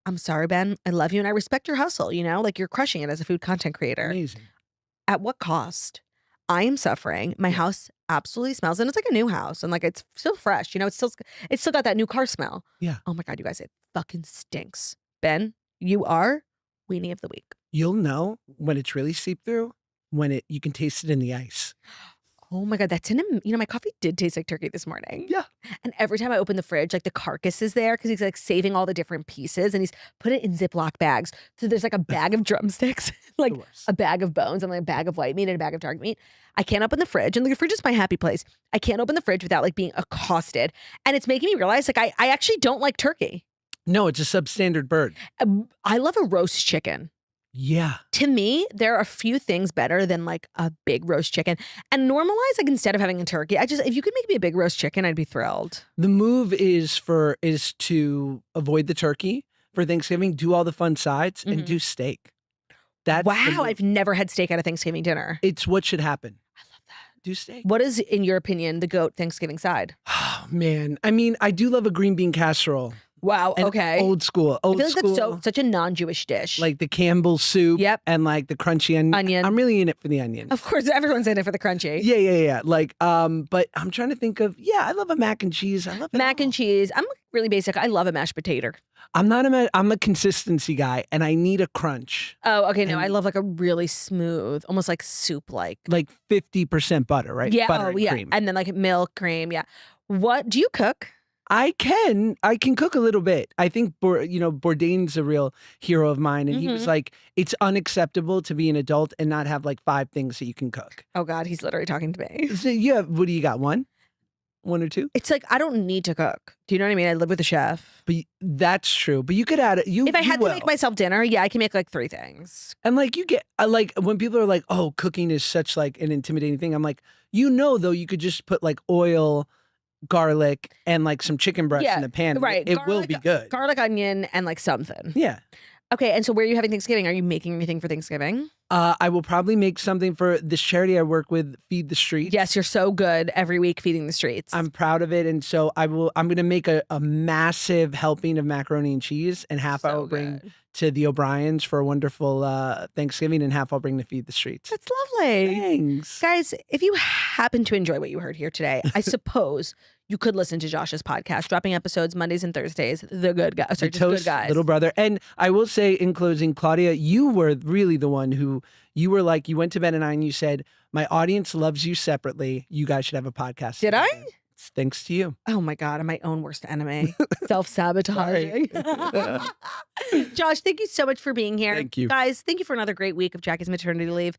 S1: I'm sorry, Ben. I love you and I respect your hustle. Like you're crushing it as a food content creator.
S2: Amazing.
S1: At what cost? I am suffering. My house absolutely smells, and it's like a new house, and like it's still fresh. It's still got that new car smell.
S2: Yeah.
S1: Oh my God, you guys, it fucking stinks. Ben, you are weenie of the week.
S2: You'll know when it's really seeped through, when you can taste it in the ice.
S1: Oh my God, that's in him. My coffee did taste like turkey this morning.
S2: Yeah.
S1: And every time I open the fridge, like the carcass is there because he's like saving all the different pieces and he's put it in Ziploc bags. So there's like a bag of drumsticks, like
S2: The worst.
S1: a bag of bones and like a bag of white meat and a bag of dark meat. I can't open the fridge, and the fridge is my happy place. I can't open the fridge without like being accosted. And it's making me realize like I actually don't like turkey.
S2: No, it's a substandard bird.
S1: I love a roast chicken.
S2: Yeah.
S1: To me, there are a few things better than like a big roast chicken. And normalize, like instead of having a turkey, if you could make me a big roast chicken, I'd be thrilled.
S2: The move is to avoid the turkey for Thanksgiving, do all the fun sides, and do steak. That's the
S1: Wow,
S2: move.
S1: I've never had steak at a Thanksgiving dinner.
S2: It's what should happen.
S1: I love that.
S2: Do steak.
S1: What is, in your opinion, the GOAT Thanksgiving side?
S2: Oh, man. I mean, I do love a green bean casserole.
S1: Wow,
S2: And
S1: okay.
S2: Old school.
S1: I
S2: Old
S1: feel like
S2: school.
S1: that's such a non-Jewish dish.
S2: Like the Campbell's soup.
S1: Yep.
S2: And like the crunchy
S1: Onion.
S2: I'm really in it for the onions.
S1: Of course, everyone's in it for the crunchy.
S2: Yeah. Like, but I'm trying to think of, I love a mac and cheese. I love it
S1: Mac
S2: all.
S1: and cheese. I'm really basic. I love a mashed potato.
S2: I'm a consistency guy, and I need a crunch.
S1: Oh, okay. No,
S2: And-
S1: I love like a really smooth, almost like soup-like.
S2: Like 50% butter, right?
S1: Yeah.
S2: Butter
S1: Oh,
S2: and
S1: yeah.
S2: cream.
S1: And then like milk, cream. Yeah. What do you cook?
S2: I can cook a little bit. I think Bourdain's a real hero of mine, and he was like, it's unacceptable to be an adult and not have like 5 things that you can cook.
S1: Oh God, he's literally talking to me.
S2: So what do you got? One or two?
S1: It's like I don't need to cook. Do you know what I mean? I live with a chef.
S2: But that's true. But you could add it.
S1: If I had to make myself dinner, yeah, I can make like 3 things.
S2: And like you get like when people are like, "Oh, cooking is such like an intimidating thing." I'm like, though, you could just put like oil, garlic, and like some chicken breast in the pan.
S1: Right.
S2: It will be good.
S1: Garlic, onion, and like something.
S2: Yeah.
S1: Okay, and so where are you having Thanksgiving? Are you making anything for Thanksgiving?
S2: I will probably make something for this charity I work with, Feed the Streets.
S1: Yes, you're so good every week feeding the streets.
S2: I'm proud of it, and so I'm going to make a massive helping of macaroni and cheese, and half I will bring to the O'Briens for a wonderful Thanksgiving, and half I'll bring to Feed the Streets.
S1: That's lovely.
S2: Thanks.
S1: Guys, if you happen to enjoy what you heard here today, I suppose you could listen to Josh's podcast, dropping episodes Mondays and Thursdays. The Good Guys. Sorry,
S2: the
S1: just
S2: Toast
S1: Good Guys.
S2: Little brother. And I will say in closing, Claudia, you were really the one who, you were like, you went to bed at 9, you said, my audience loves you separetely. You guys should have a podcast.
S1: Did I?
S2: It's thanks to you.
S1: Oh my God, I'm my own worst enemy. Self-sabotaging. Josh, thank you so much for being here.
S2: Thank you.
S1: Guys, thank you for another great week of Jackie's maternity leave.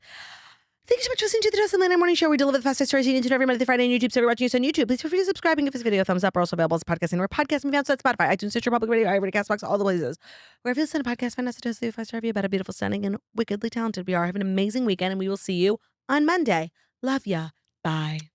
S1: Thank you so much for listening to the Justin Lana Morning Show. We deliver the fastest stories you need to know every Monday through Friday on YouTube. So if you're watching us on YouTube, please feel free to subscribe and give this video a thumbs up. We're also available as a podcast anywhere podcasts can be found on Spotify, iTunes, Stitcher, Public Radio, iRadio, CastBox, all the places. Wherever you listen to podcasts, find us a toast, 5-star review about how beautiful, stunning, and wickedly talented we are. Have an amazing weekend, and we will see you on Monday. Love ya. Bye.